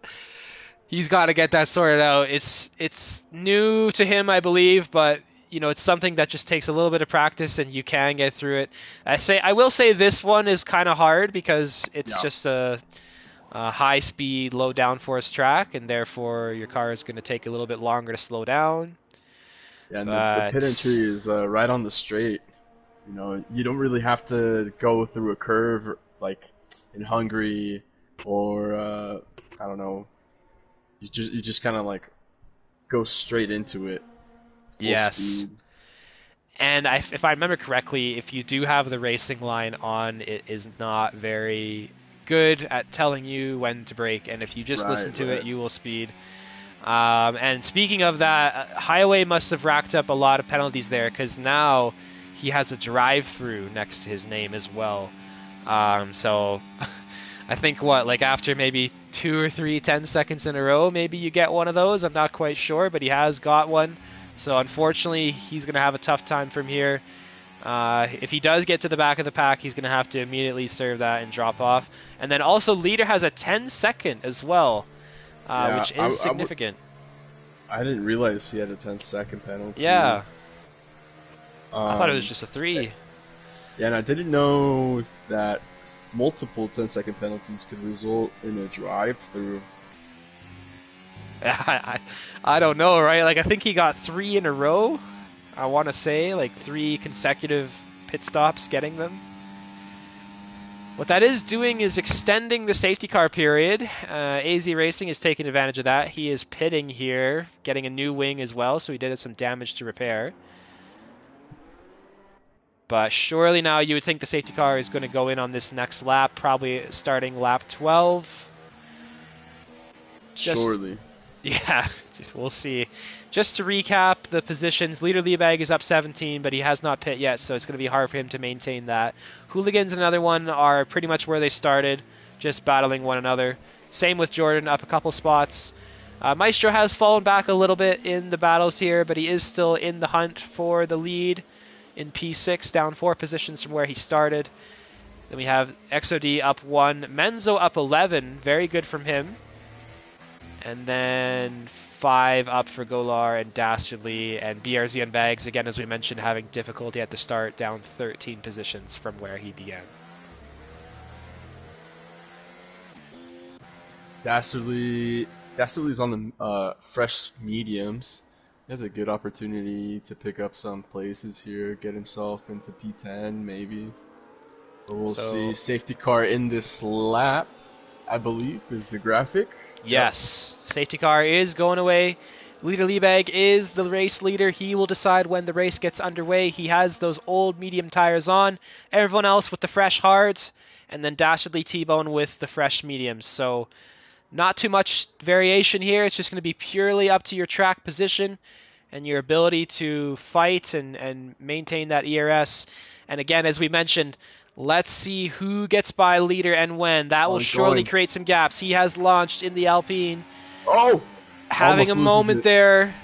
He's got to get that sorted out. It's new to him, I believe, but it's something that just takes a little bit of practice, and you can get through it. I will say this one is kind of hard because it's just a high speed, low downforce track, and therefore your car is going to take a little bit longer to slow down. Yeah, and the pit entry is right on the straight. You don't really have to go through a curve like in Hungary or I don't know. You just kind of like go straight into it full Yes. speed. And if I remember correctly, if you do have the racing line on, it is not very good at telling you when to brake. And if you just listen Right, to it, right. you will speed. And speaking of that, Highway must have racked up a lot of penalties there because now he has a drive-through next to his name as well. So I think like after maybe 2 or 3 10 seconds in a row, maybe you get one of those. I'm not quite sure, but he has got one. So unfortunately, he's going to have a tough time from here. If he does get to the back of the pack, he's going to have to immediately serve that and drop off. And then also, leader has a 10-second as well, Yeah, which is significant. I didn't realize he had a 10-second penalty. Yeah, I thought it was Um, just a 3. yeah, and I didn't know that multiple 10-second penalties could result in a drive-through. I don't know, right? Like I think he got 3 in a row. I want to say like 3 consecutive pit stops getting them. What that is doing is extending the safety car period. AZ Racing is taking advantage of that. He is pitting here, getting a new wing as well, so he did some damage to repair. But surely now you would think the safety car is going to go in on this next lap, probably starting lap 12. Surely. Yeah, we'll see. Just to recap the positions, leader Liebag is up 17, but he has not pit yet, so it's going to be hard for him to maintain that. Hooligans and another one are pretty much where they started, just battling one another. Same with Jordan, up a couple spots. Maestro has fallen back a little bit in the battles here, but he is still in the hunt for the lead in P6, down 4 positions from where he started. Then we have XOD up 1, Menzo up 11, very good from him. And then 5 up for Golar and Dastardly, and BRZ and Bags, again, as we mentioned, having difficulty at the start, down 13 positions from where he began. Dastardly's on the fresh mediums. He has a good opportunity to pick up some places here, get himself into P10 maybe. But we'll see. Safety car in this lap, I believe, is the graphic. Yes, yep. Safety car is going away. Leader Liebag is the race leader. He will decide when the race gets underway. He has those old medium tires on. Everyone else with the fresh hards, and then Dastardly T-Bone with the fresh mediums. So not too much variation here. It's just going to be purely up to your track position and your ability to fight and maintain that ERS. And again, as we mentioned, let's see who gets by leader and when. That will surely create some gaps. He has launched in the Alpine. Oh! Having a moment there.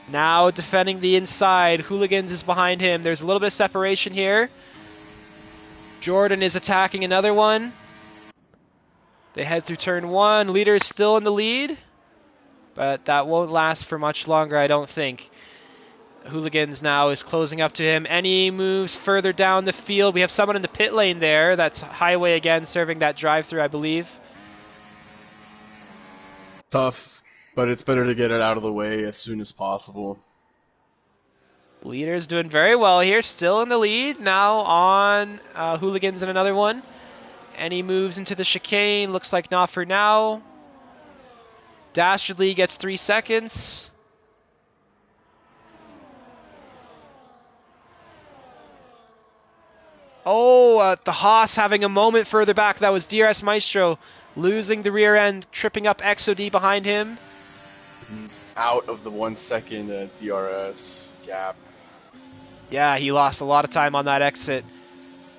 Now defending the inside. Hooligans is behind him. There's a little bit of separation here. Jordan is attacking another one. They head through turn 1. Leader is still in the lead, but that won't last for much longer, I don't think. Hooligans now is closing up to him. Any moves further down the field? We have someone in the pit lane there. That's Highway again, serving that drive-through, I believe. Tough, but it's better to get it out of the way as soon as possible. Leader's doing very well here, still in the lead. Now on Hooligans and another one. Any moves into the chicane? Looks like not for now. Dastardly gets 3 seconds. Oh, the Haas having a moment further back. That was DRS Maestro losing the rear end, tripping up XOD behind him. He's out of the 1 second DRS gap. Yeah, he lost a lot of time on that exit.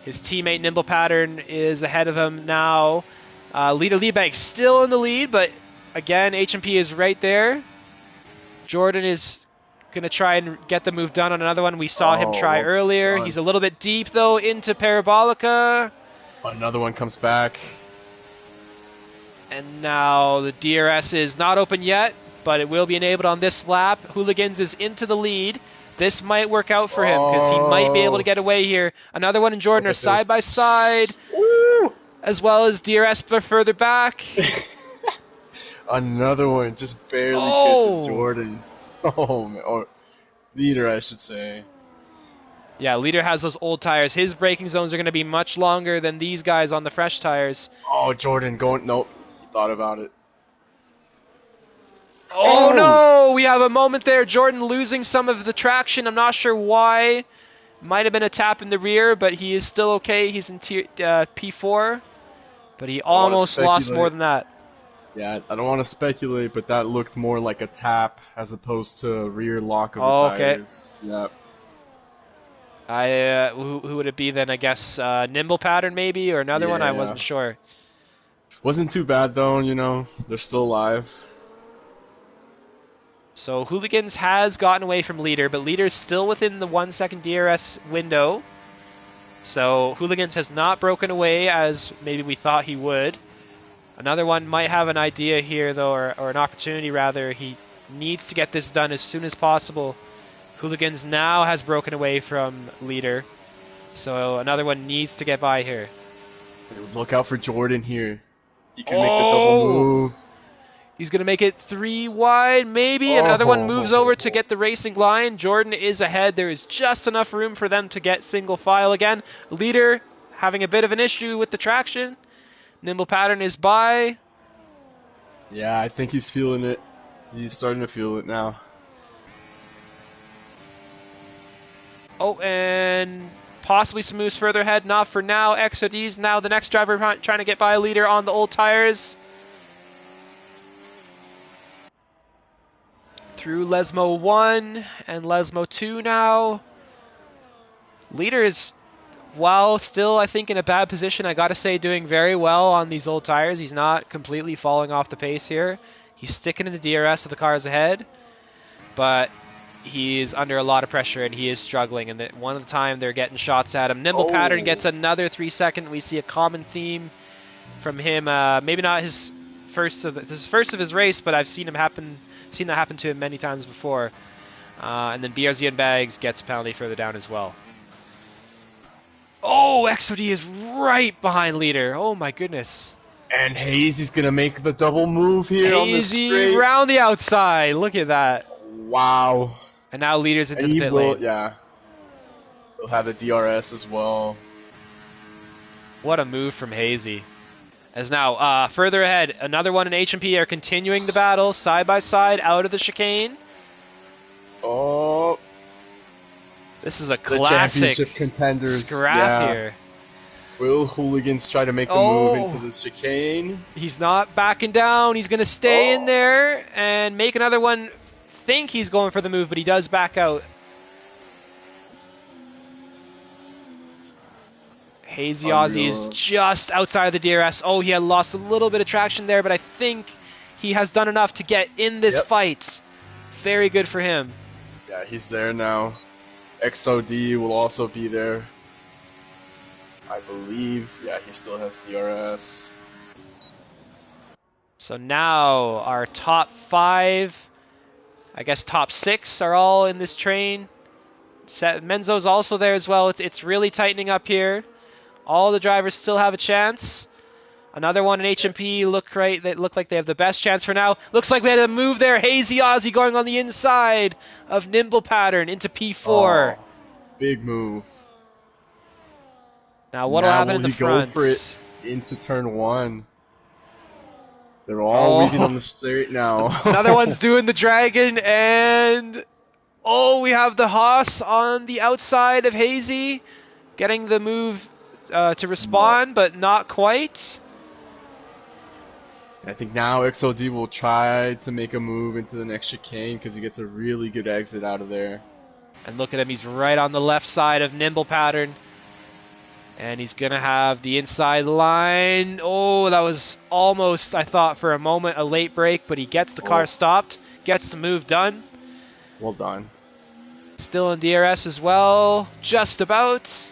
His teammate Nimble Pattern is ahead of him now. Leader Liebag still in the lead, but again, HMP is right there. Jordan is going to try and get the move done on another one. We saw him try earlier. He's a little bit deep, though, into Parabolica. Another one comes back. And now the DRS is not open yet, but it will be enabled on this lap. Hooligans is into the lead. This might work out for him because he might be able to get away here. Another one and Jordan are side by side, as well as DRS further back. Another one just barely kisses Jordan. Or leader, I should say. Yeah, leader has those old tires. His braking zones are going to be much longer than these guys on the fresh tires. Oh, Jordan going. Nope, he thought about it. Oh Oh! no! We have a moment there. Jordan losing some of the traction. I'm not sure why. Might have been a tap in the rear, but he is still okay. He's in P4, but he I don't want to almost lost more speculate. than that. Yeah, I don't want to speculate, but that looked more like a tap as opposed to a rear lock of the Oh, okay. tires. Yeah. Who would it be then? I guess Nimble Pattern maybe, or another one. I Yeah. wasn't sure. Wasn't too bad though, they're still alive. So Hooligans has gotten away from Leader, but Leader's still within the 1 second DRS window. So Hooligans has not broken away as maybe we thought he would. Another one might have an idea here though, or an opportunity rather. He needs to get this done as soon as possible. Hooligans now has broken away from Leader. So another one needs to get by here. Look out for Jordan here. He can make the double Oh! move. He's going to make it 3 wide, maybe. Another one moves over to Oh, get the racing line. Jordan is ahead. There is just enough room for them to get single file again. Leader having a bit of an issue with the traction. Nimble Pattern is by. yeah, I think he's feeling it. He's starting to feel it now. Oh, and possibly some moves further ahead. Not for now. XOD's now the next driver trying to get by Leader on the old tires. Through Lesmo 1 and Lesmo 2 now. Leader is, while still, I think, in a bad position, I gotta say, doing very well on these old tires. He's not completely falling off the pace here. He's sticking in the DRS of the cars ahead, but he's under a lot of pressure and he is struggling. And one of the time they're getting shots at him. Nimble Pattern gets another 3 second. We see a common theme from him. Maybe not his first of his race, but I've seen that happen to him many times before. And then BRZ and Bags gets a penalty further down as well. Oh, XOD is right behind Leader. Oh my goodness. And Hazy's gonna make the double move here on the Hazy straight. round the outside. Look at that. Wow. And now Leader's into And the he pit will, lane. yeah. He'll have the DRS as well. What a move from Hazy. As now, further ahead, another one in HMP are continuing the battle side by side out of the chicane. Oh, This is a the classic championship contenders. scrap Yeah. here. Will Hooligans try to make the move into the chicane? He's not backing down. He's going to stay in there and make another one. Think he's going for the move, but he does back out. Hazy Aussie is just outside of the DRS. Oh, he had lost a little bit of traction there, but I think he has done enough to get in this fight. Very good for him. Yeah, he's there now. XOD will also be there. I believe. Yeah, he still has DRS. So now our top 5, I guess top 6 are all in this train. Menzo's also there as well. It's really tightening up here. All the drivers still have a chance. Another one in HMP they look like they have the best chance for now. Looks like we had a move there. Hazy Aussie going on the inside of Nimble Pattern into P4. Oh, big move. Now what'll happen in the front? Go for it into turn 1. They're all leaving on the straight now. Another one's doing the dragon, and we have the Haas on the outside of Hazy, getting the move to respawn, but not quite. I think now XOD will try to make a move into the next chicane because he gets a really good exit out of there. And look at him, he's right on the left side of Nimble Pattern. And he's going to have the inside line. Oh, that was almost, I thought, for a moment, a late break, but he gets the car stopped, gets the move done. Well done. Still in DRS as well, just about.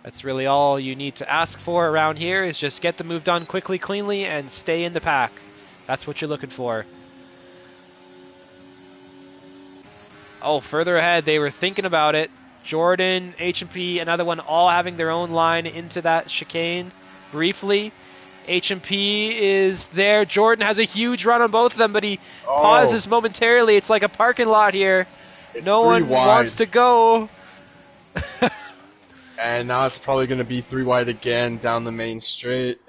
That's really all you need to ask for around here, is just get the move done quickly, cleanly, and stay in the pack. That's what you're looking for. Oh, further ahead, they were thinking about it. Jordan, HMP, another one, all having their own line into that chicane briefly. HMP is there. Jordan has a huge run on both of them, but he pauses momentarily. It's like a parking lot here. No one wants to go. And now it's probably going to be 3 wide again down the main straight.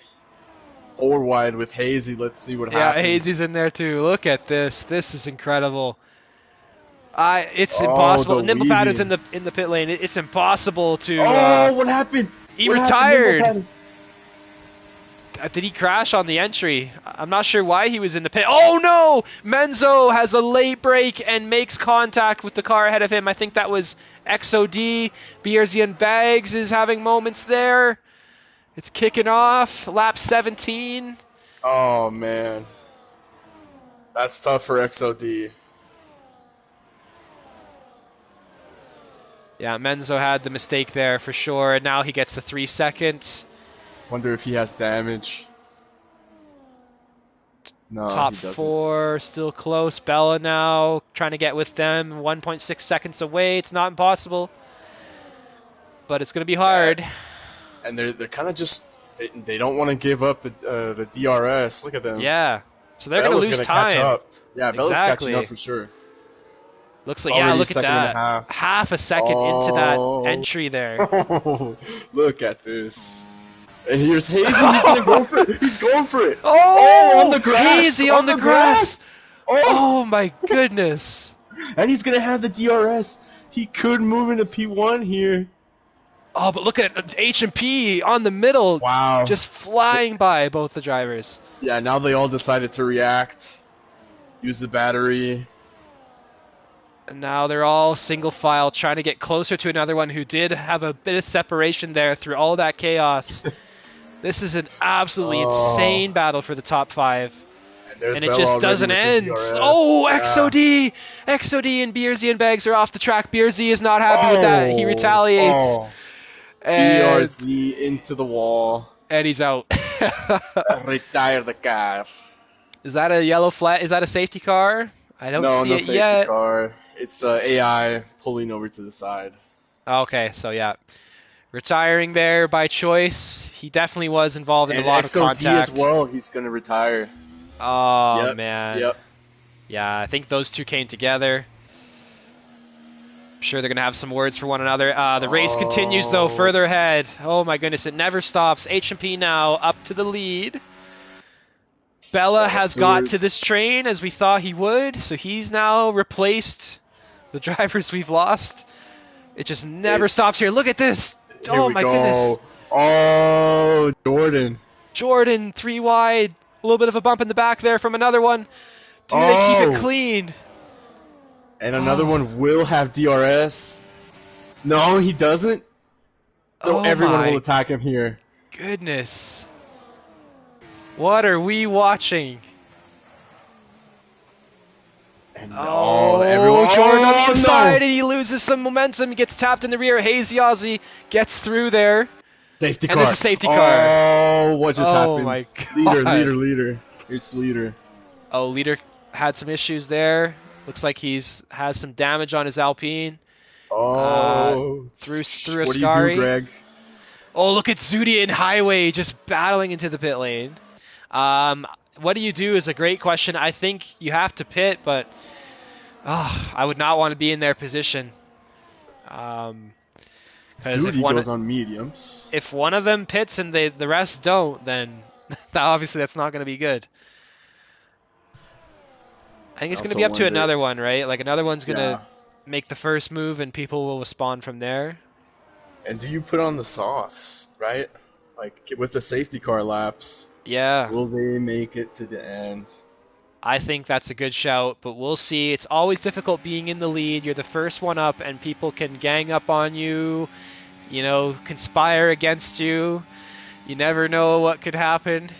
Four wide with Hazy. Let's see what Yeah, Hazy's happens. in there too. Look at this. This is incredible. It's Oh, impossible. the Nimble Pattern's weaving. in the pit lane. It's impossible to. Oh, what happened? He What happened, Nimble retired. Pattern? Did he crash on the entry? I'm not sure why he was in the pit. Oh no! Menzo has a late break and makes contact with the car ahead of him. I think that was XOD. BRZ Bags is having moments there. It's kicking off. Lap 17. Oh, man. That's tough for XOD. Yeah, Menzo had the mistake there for sure. And now he gets the 3 seconds. Wonder if he has damage. No, Top he doesn't. 4 still close. Bella now trying to get with them. 1.6 seconds away. It's not impossible, but it's going to be hard. And they're kind of just they don't want to give up the DRS. Look at them. Yeah. So they're going Bella's to lose gonna time. catch up. Yeah, Bella's Exactly. catching up for sure. Looks It's like, yeah, already a look at second and a that. half. Half a second into that entry there. Look at this. And here's Hazy. He's gonna go for it. He's going for it. Oh, on the grass. Hazy on the grass. Oh. Oh my goodness. And he's gonna have the DRS. He could move into P1 here. Oh, but look at H&P on the middle. Wow. Just flying by both the drivers. Yeah, now they all decided to react. Use the battery. And now they're all single file trying to get closer to another one who did have a bit of separation there through all that chaos. This is an absolutely insane battle for the top 5. And it just doesn't end. Oh, XOD! XOD and BRZ and Bags are off the track. BRZ is not happy with that. He retaliates. And BRZ into the wall. And he's out. Retire the car. Is that a yellow flag? Is that a safety car? I don't see no it safety yet. Car. It's AI pulling over to the side. Okay, so yeah. Retiring there by choice. He definitely was involved in a lot of contact. XOD as well. He's going to retire. Oh, man. Yep. Yeah, I think those two came together. I'm sure they're going to have some words for one another. The race continues, though, further ahead. Oh, my goodness, it never stops. H&P now up to the lead. Bella has got to this train as we thought he would, so he's now replaced the drivers we've lost. It just never stops here. Look at this. Oh, my goodness. Oh, Jordan. Jordan, 3 wide. A little bit of a bump in the back there from another one. Do they keep it clean? And another one will have DRS. No, he doesn't. So everyone will attack him here. Goodness. What are we watching? And Jordan on the inside, and he loses some momentum. He gets tapped in the rear. Hazy Aussie gets through there. Safety car. And there's a safety car. Oh, what just happened? Oh my god. Leader. It's Leader. Oh, Leader had some issues there. Looks like has some damage on his Alpine. Oh. Through Ascari. What do you do, Greg? Oh, look at Zudia and Highway just battling into the pit lane. What do you do is a great question. I think you have to pit, but I would not want to be in their position. Zudy goes on mediums. If one of them pits and the rest don't, then obviously that's not going to be good. I think it's going to be up to another one, right? Like another one's going to make the first move and people will respond from there. And do you put on the softs, right? Like with the safety car laps. Yeah. Will they make it to the end? I think that's a good shout, but we'll see. It's always difficult being in the lead. You're the first one up, and people can gang up on you, conspire against you. You never know what could happen.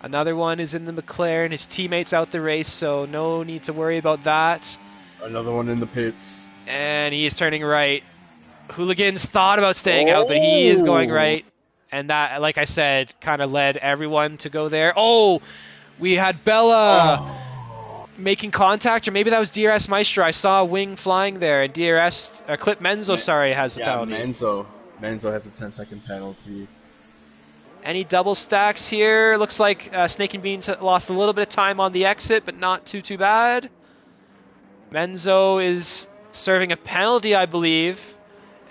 Another one is in the McLaren. His teammate's out the race, so no need to worry about that. Another one in the pits. And he is turning right. Hooligans thought about staying out, but he is going right. And that, like I said, kind of led everyone to go there. Oh, we had Bella making contact, or maybe that was DRS Maestro. I saw a wing flying there, and Clip Menzo, has the penalty. Menzo has a 10-second penalty. Any double stacks here? Looks like Snake and Beans lost a little bit of time on the exit, but not too bad. Menzo is serving a penalty, I believe,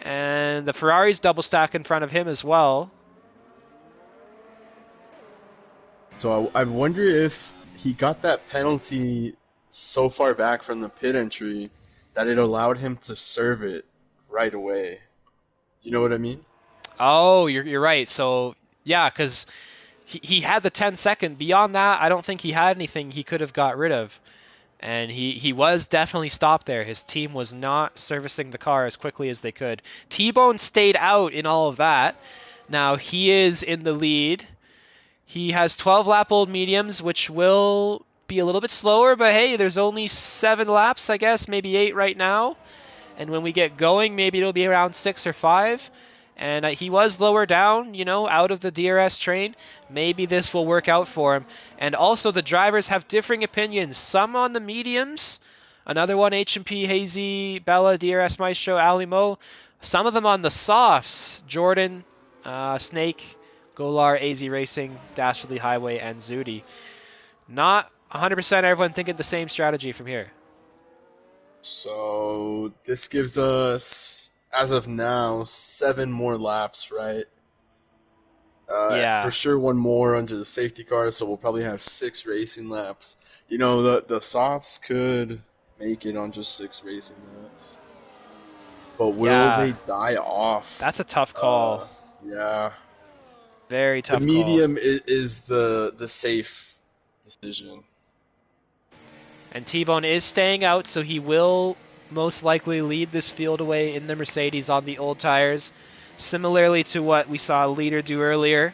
and the Ferrari's double stack in front of him as well. So I wonder if he got that penalty so far back from the pit entry that it allowed him to serve it right away. You know what I mean? Oh, you're right. So yeah, because he had the 10-second. Beyond that, I don't think he had anything he could have got rid of. And he was definitely stopped there. His team was not servicing the car as quickly as they could. T-Bone stayed out in all of that. Now he is in the lead. He has 12 lap old mediums, which will be a little bit slower, but hey, there's only 7 laps, I guess, maybe 8 right now. And when we get going, maybe it'll be around 6 or 5. And he was lower down, out of the DRS train. Maybe this will work out for him. And also, the drivers have differing opinions. Some on the mediums, another one H&P, Hazy, Bella, DRS Maestro, Ali Mo. Some of them on the softs, Jordan, Snake, Golar, AZ Racing, Dastardly Highway, and Zudi. Not 100% everyone thinking the same strategy from here. So this gives us, as of now, 7 more laps, right? For Yeah, sure, one more under the safety car, so we'll probably have 6 racing laps. You know, the softs could make it on just 6 racing laps, but will yeah, they die off? that's a tough call. Uh, yeah. Very The tough call. medium is the safe decision. And T-Bone is staying out, so he will most likely lead this field away in the Mercedes on the old tires, similarly to what we saw Leader do earlier.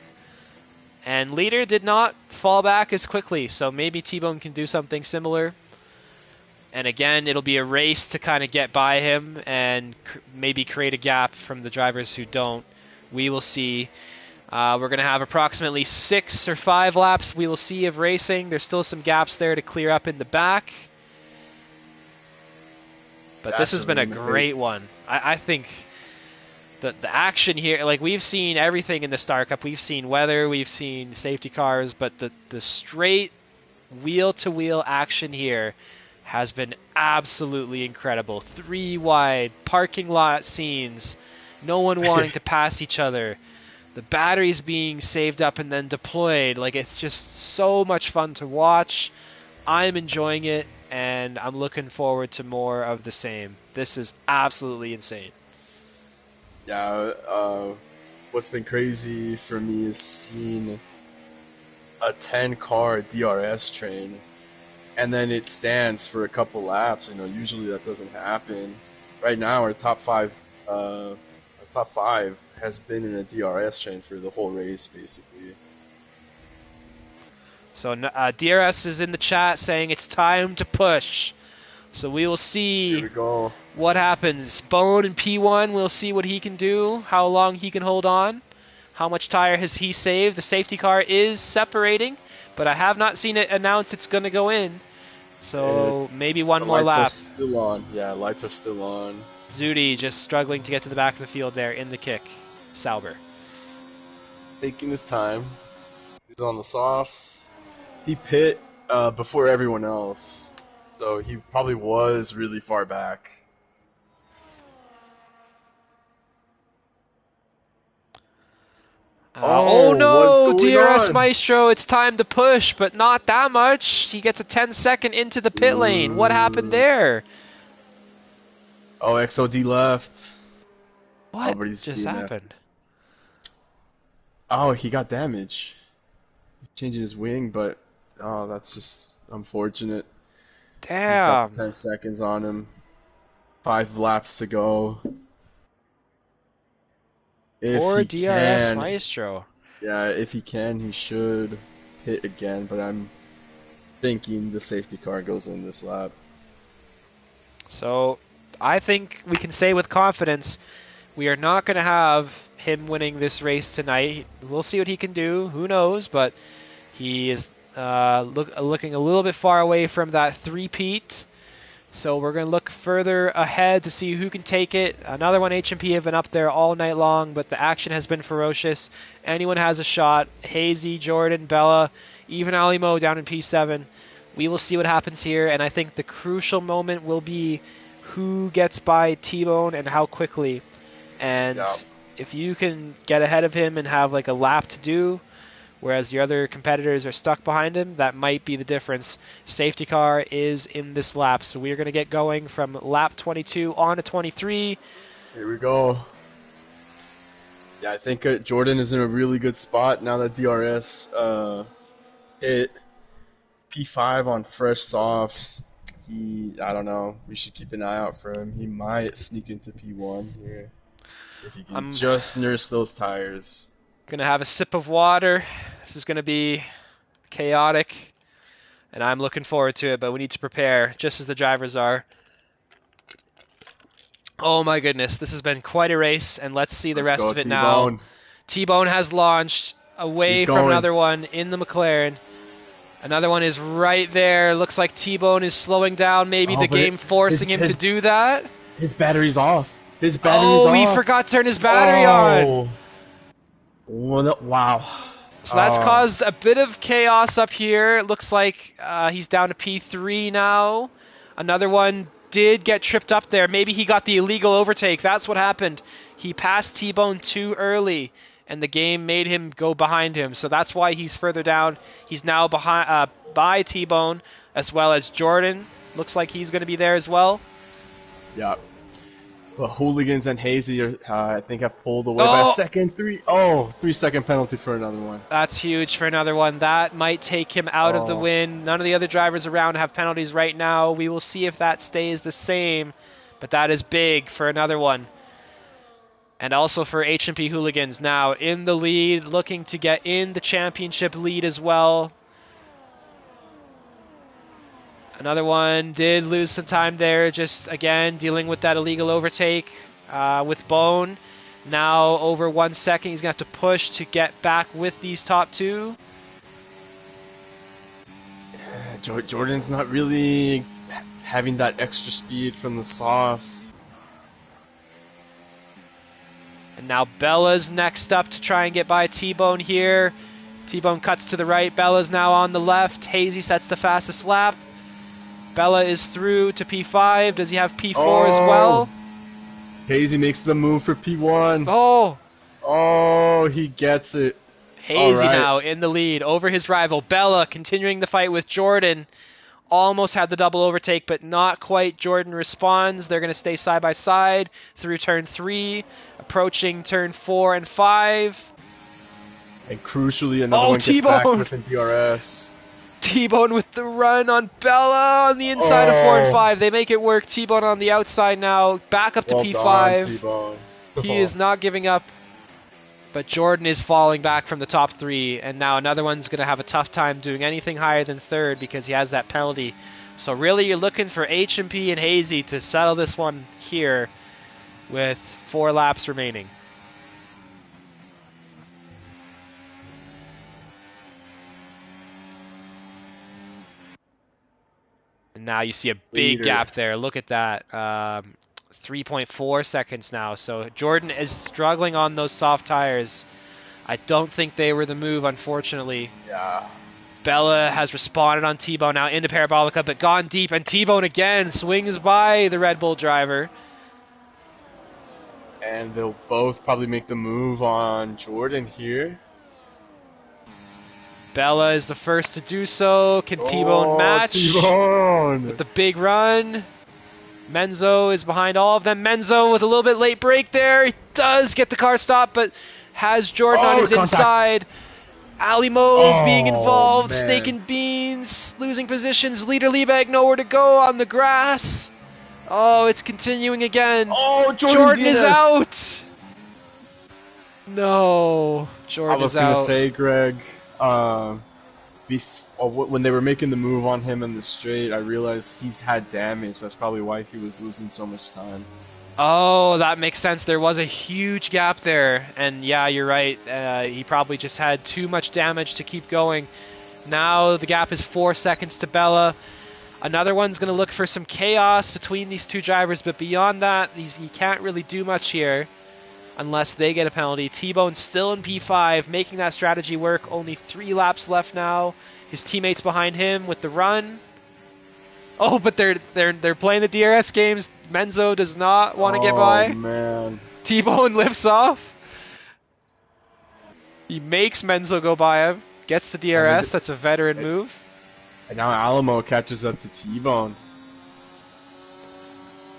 And Leader did not fall back as quickly, so maybe T-Bone can do something similar. And again, it'll be a race to kind of get by him and maybe create a gap from the drivers who don't. We will see. We're going to have approximately 6 or 5 laps we will see of racing. There's still some gaps there to clear up in the back. But this has been a Vaseline great one. hurts. I think the action here, like we've seen everything in the Star Cup. We've seen weather, we've seen safety cars, but the straight wheel-to-wheel action here has been absolutely incredible. 3 wide, parking lot scenes, no one wanting to pass each other. The batteries being saved up and then deployed. Like, it's just so much fun to watch. I'm enjoying it, and I'm looking forward to more of the same. This is absolutely insane. Yeah, what's been crazy for me is seeing a 10 car DRS train and then it stands for a couple laps. You know, usually that doesn't happen. Right now, our top five has been in a DRS train for the whole race, basically. So DRS is in the chat saying it's time to push. So we will Here see we go. what happens. Bone in P1, we'll see what he can do, how long he can hold on, how much tire has he saved. The safety car is separating, but I have not seen it announce it's going to go in. It, So maybe one the more lights are lap. still on. Yeah, lights are still on. Zudi just struggling to get to the back of the field there in the kick. Sauber. Taking his time. He's on the softs. He pit before everyone else, so he probably was really far back. Oh Oh, what's no, going DRS on? Maestro, it's time to push, but not that much. He gets a 10-second into the pit lane. What happened Ooh. there? Oh, XOD left. Oh, What but he's just DNF'd. happened? Oh, he got damage. He's changing his wing, but oh, that's just unfortunate. He's got the Damn. 10 seconds on him. 5 laps to go. If Poor he DRS can, Maestro. yeah, if he can, he should pit again, but I'm thinking the safety car goes in this lap. So I think we can say with confidence we are not going to have him winning this race tonight. We'll see what he can do. Who knows? But he is looking a little bit far away from that three-peat. So we're going to look further ahead to see who can take it. Another one, H&P have been up there all night long, but the action has been ferocious. Anyone has a shot. Hazy, Jordan, Bella, even Ali Mo down in P7. We will see what happens here, and I think the crucial moment will be who gets by T-Bone and how quickly. And Yeah. if you can get ahead of him and have like a lap to do, whereas the other competitors are stuck behind him. That might be the difference. Safety car is in this lap, so we are going to get going from lap 22 on to 23. Here we go. Yeah, I think Jordan is in a really good spot now that DRS hit P5 on fresh softs. I don't know. We should keep an eye out for him. He might sneak into P1 here if he can I'm just nurse those tires. going to have a sip of water. This is going to be chaotic, and I'm looking forward to it, but we need to prepare just as the drivers are. Oh my goodness, this has been quite a race, and let's see the Let's rest go, of it T-Bone. now. T-Bone has launched away from another one in the McLaren. Another one is right there. Looks like T-Bone is slowing down. Maybe the game forcing him to do that. His battery's off. His battery's off. Oh, he forgot to turn his battery on. Wow. So that's caused a bit of chaos up here. It looks like he's down to P3 now. Another one did get tripped up there. Maybe he got the illegal overtake. That's what happened. He passed T-Bone too early, and the game made him go behind him. So that's why he's further down. He's now behind by T-Bone, as well as Jordan. Looks like he's going to be there as well. Yeah. The Hooligans and Hazy, I think, have pulled away by a second. 3-second penalty for another one. That's huge for another one. That might take him out of the win. None of the other drivers around have penalties right now. We will see if that stays the same, but that is big for another one. And also for H&P Hooligans now in the lead, looking to get in the championship lead as well. Another one did lose some time there, just again dealing with that illegal overtake with Bone. Now over 1 second, he's going to have to push to get back with these top two. Jordan's not really having that extra speed from the softs. And now Bella's next up to try and get by T-Bone here. T-Bone cuts to the right. Bella's now on the left. Hazy sets the fastest lap. Bella is through to P5. Does he have P4 as well? Hazy makes the move for P1. Oh, he gets it. Hazy now in the lead over his rival. Bella continuing the fight with Jordan. Almost had the double overtake, but not quite. Jordan responds. They're going to stay side by side through turn 3, approaching turn 4 and 5. And crucially, another one gets back with the DRS. T-Bone with the run on Bella on the inside of 4 and 5. They make it work. T-Bone on the outside now. Back up to P5. Done, He is not giving up. But Jordan is falling back from the top 3. And now another one's going to have a tough time doing anything higher than 3rd because he has that penalty. So really you're looking for H&P and Hazy to settle this one here with 4 laps remaining. And now you see a big gap there. Look at that. 3.4 seconds now. So Jordan is struggling on those soft tires. I don't think they were the move, unfortunately. Yeah. Bella has responded on T-Bone now into Parabolica, but gone deep. And T-Bone again swings by the Red Bull driver. And they'll both probably make the move on Jordan here. Bella is the first to do so. Can T-Bone match? T-Bone with the big run. Menzo is behind all of them. Menzo with a little bit late break there. He does get the car stopped, but has Jordan on his inside. Ali mode being involved. Man. Snake and Beans losing positions. Leader Liebeg nowhere to go on the grass. Oh, it's continuing again. Oh, Jordan is out. No, Jordan is out. I was gonna say, Greg. When they were making the move on him in the straight, I realized he's had damage. That's probably why he was losing so much time. Oh, that makes sense. There was a huge gap there. And yeah, you're right. He probably just had too much damage to keep going. Now the gap is 4 seconds to Bella. Another one's going to look for some chaos between these two drivers. But beyond that, he can't really do much here unless they get a penalty. T-Bone's still in P5, making that strategy work. Only 3 laps left now. His teammates behind him with the run. Oh, but they're playing the DRS games. Menzo does not want to get by. Oh man. T-Bone lifts off. He makes Menzo go by him, gets the And DRS. That's a veteran move. now Alamo catches up to T-Bone.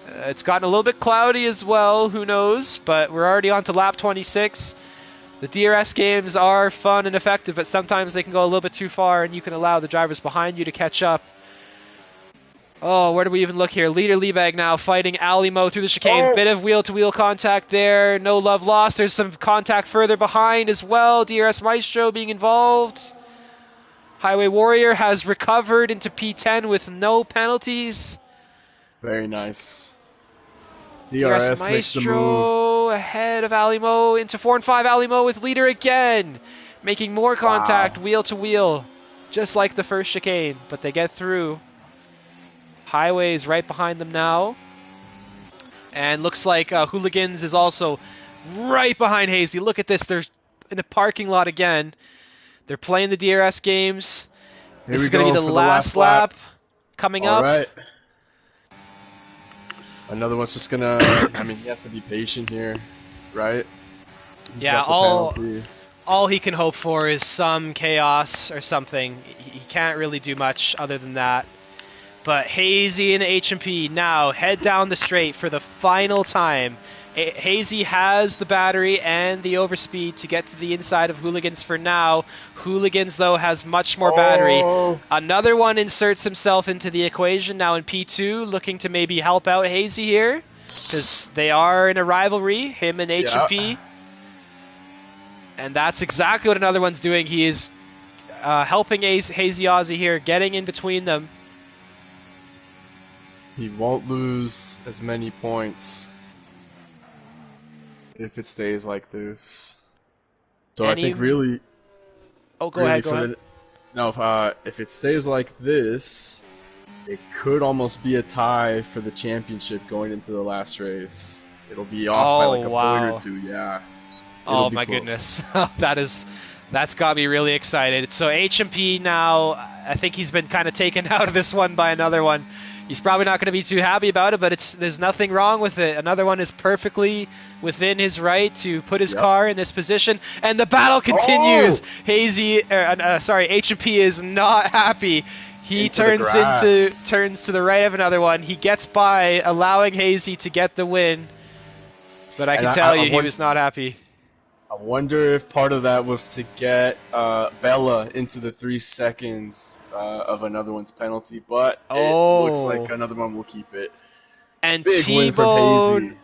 It's gotten a little bit cloudy as well, who knows, but we're already on to lap 26. The DRS games are fun and effective, but sometimes they can go a little bit too far and you can allow the drivers behind you to catch up. Oh, where do we even look here? Leader Liebag now fighting Alimo through the chicane. Oh! Bit of wheel-to-wheel contact there. No love lost. There's some contact further behind as well. DRS Maestro being involved. Highway Warrior has recovered into P10 with no penalties. Very nice. DRS DRS makes the move. Maestro ahead of Alimo into 4 and 5. Alimo with leader again. Making more contact Wow. wheel to wheel. Just like the first chicane, but they get through. Highway is right behind them now. And looks like Hooligans is also right behind Hazy. Look at this. They're in a parking lot again. They're playing the DRS games. Here This we is going to go be the for the last last lap. lap coming All up. right. Another one's just gonna. I mean, he has to be patient here, right? He's Yeah, got the penalty. all he can hope for is some chaos or something. He can't really do much other than that. But Hazy and H&P now head down the straight for the final time. Hazy has the battery and the overspeed to get to the inside of Hooligans for now. Hooligans, though, has much more battery. Oh, Another one inserts himself into the equation now in P2, looking to maybe help out Hazy here. Because they are in a rivalry, him and H&P. yeah. And that's exactly what another one's doing. He is helping Hazy Ozzy here, getting in between them. He won't lose as many points if it stays like this. So I think really, Oh, go really ahead. no, if it stays like this, it could almost be a tie for the championship going into the last race. It'll be off by like a point or two, yeah. Oh my goodness, that's got me really excited. So H&P now, I think he's been kind of taken out of this one by another one. He's probably not going to be too happy about it, but there's nothing wrong with it. Another one is perfectly within his right to put his car in this position, and the battle continues. H&P is not happy. He turns to the right of another one. He gets by, allowing Hazy to get the win. But I can tell you, he was not happy. I wonder if part of that was to get Bella into the 3 seconds of another one's penalty, but it looks like another one will keep it. And big win from Hazy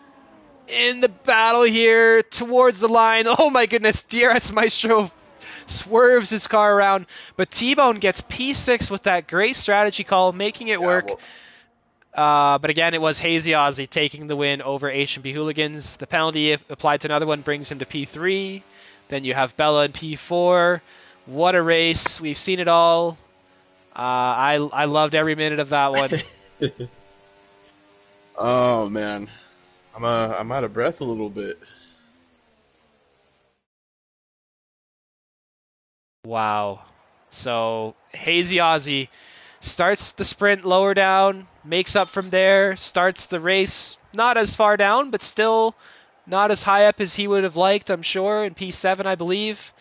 in the battle here towards the line. Oh my goodness, DRS Maestro swerves his car around, but T-Bone gets P6 with that great strategy call, making it work. But again, it was Hazy Ozzy taking the win over H&P Hooligans. The penalty applied to another one brings him to P3. Then you have Bella in P4. What a race. We've seen it all. I loved every minute of that one. Oh, man. I'm out of breath a little bit. Wow. So, Hazy Ozzy starts the sprint lower down, makes up from there, starts the race not as far down, but still not as high up as he would have liked, I'm sure, in P7, I believe.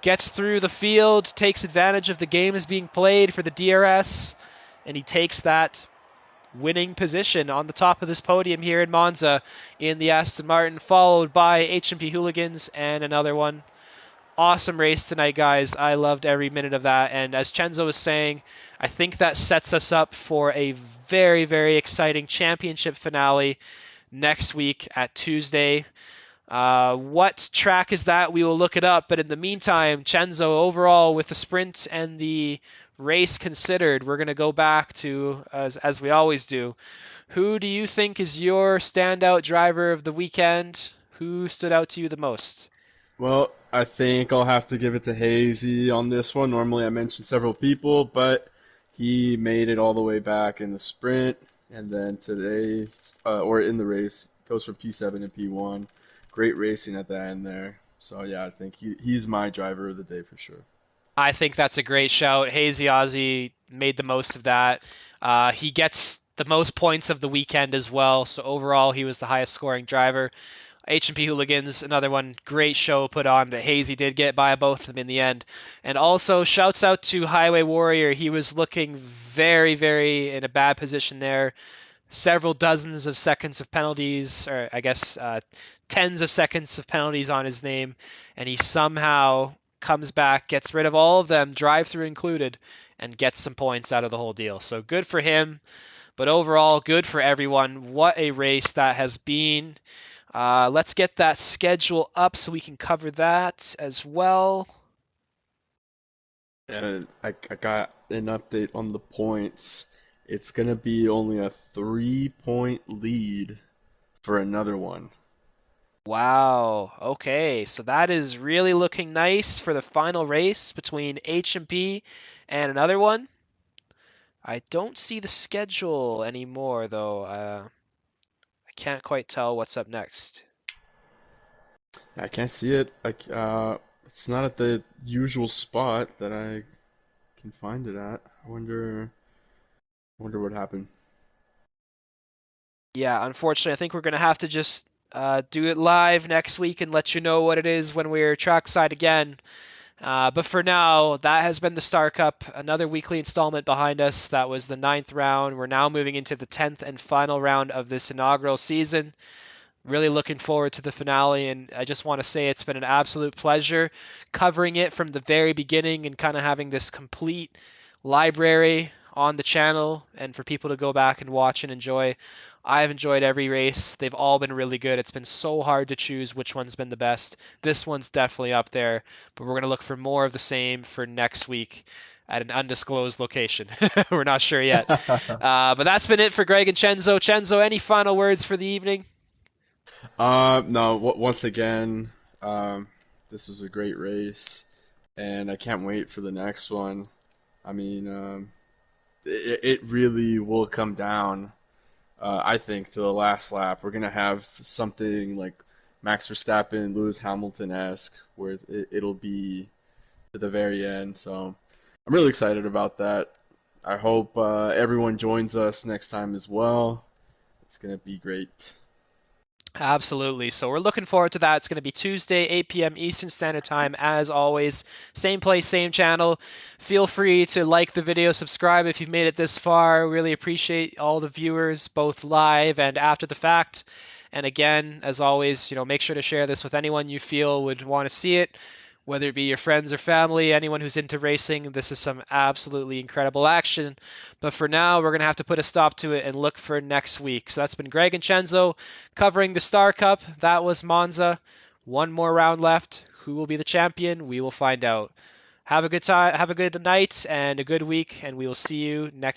Gets through the field, takes advantage of the game as being played for the DRS, and he takes that winning position on the top of this podium here in Monza in the Aston Martin, followed by H&P Hooligans and another one. Awesome race tonight, guys. I loved every minute of that. And as Chenzo was saying, I think that sets us up for a very, very exciting championship finale next week at Tuesday. What track is that? We will look it up. But in the meantime, Chenzo, overall, with the sprint and the race considered, we're going to go back to, as we always do, who do you think is your standout driver of the weekend? Who stood out to you the most? Well, I think I'll have to give it to Hazy on this one. Normally I mention several people, but he made it all the way back in the sprint, and then today, or in the race, goes from P7 to P1. Great racing at the end there. So yeah, I think he's my driver of the day for sure. I think that's a great shout. Hazy Ozzy made the most of that. He gets the most points of the weekend as well, so overall he was the highest scoring driver. H&P Hooligans, another one, great show put on that Hazy did get by both of them in the end. And also, shouts out to Highway Warrior. He was looking very, very in a bad position there. Several dozens of seconds of penalties, or I guess tens of seconds of penalties on his name, and he somehow comes back, gets rid of all of them, drive through included, and gets some points out of the whole deal. So good for him, but overall, good for everyone. What a race that has been. Let's get that schedule up so we can cover that as well. And I got an update on the points. It's gonna be only a 3 point lead for another one. Wow. Okay, so that is really looking nice for the final race between H&P and another one. I don't see the schedule anymore, though. I can't quite tell what's up next. I can't see it. It's not at the usual spot that I can find it at. I wonder what happened. Yeah, unfortunately, I think we're going to have to just do it live next week and let you know what it is when we're trackside again. But for now, that has been the Star Cup, another weekly installment behind us. That was the ninth round. We're now moving into the 10th and final round of this inaugural season. Really looking forward to the finale, and I just want to say it's been an absolute pleasure covering it from the very beginning and kind of having this complete library on the channel and for people to go back and watch and enjoy. I've enjoyed every race. They've all been really good. It's been so hard to choose which one's been the best. This one's definitely up there, but we're going to look for more of the same for next week at an undisclosed location. We're not sure yet. But that's been it for Greg and Chenzo. Chenzo, any final words for the evening? No, once again, this was a great race, and I can't wait for the next one. I mean, it really will come down, I think, to the last lap. We're gonna have something like Max Verstappen, Lewis Hamilton-esque, where it'll be to the very end. So I'm really excited about that. I hope everyone joins us next time as well. It's gonna be great. Absolutely. So we're looking forward to that. It's going to be Tuesday, 8 p.m. Eastern Standard Time, as always. Same place, same channel. Feel free to like the video, subscribe if you've made it this far. Really appreciate all the viewers, both live and after the fact. And again, as always, make sure to share this with anyone you feel would want to see it, whether it be your friends or family, anyone who's into racing. This is some absolutely incredible action. But for now, we're going to have to put a stop to it and look for next week. So that's been Greg and Chenzo covering the Star Cup. That was Monza. One more round left. Who will be the champion? We will find out. Have a good time, have a good night and a good week, and we will see you next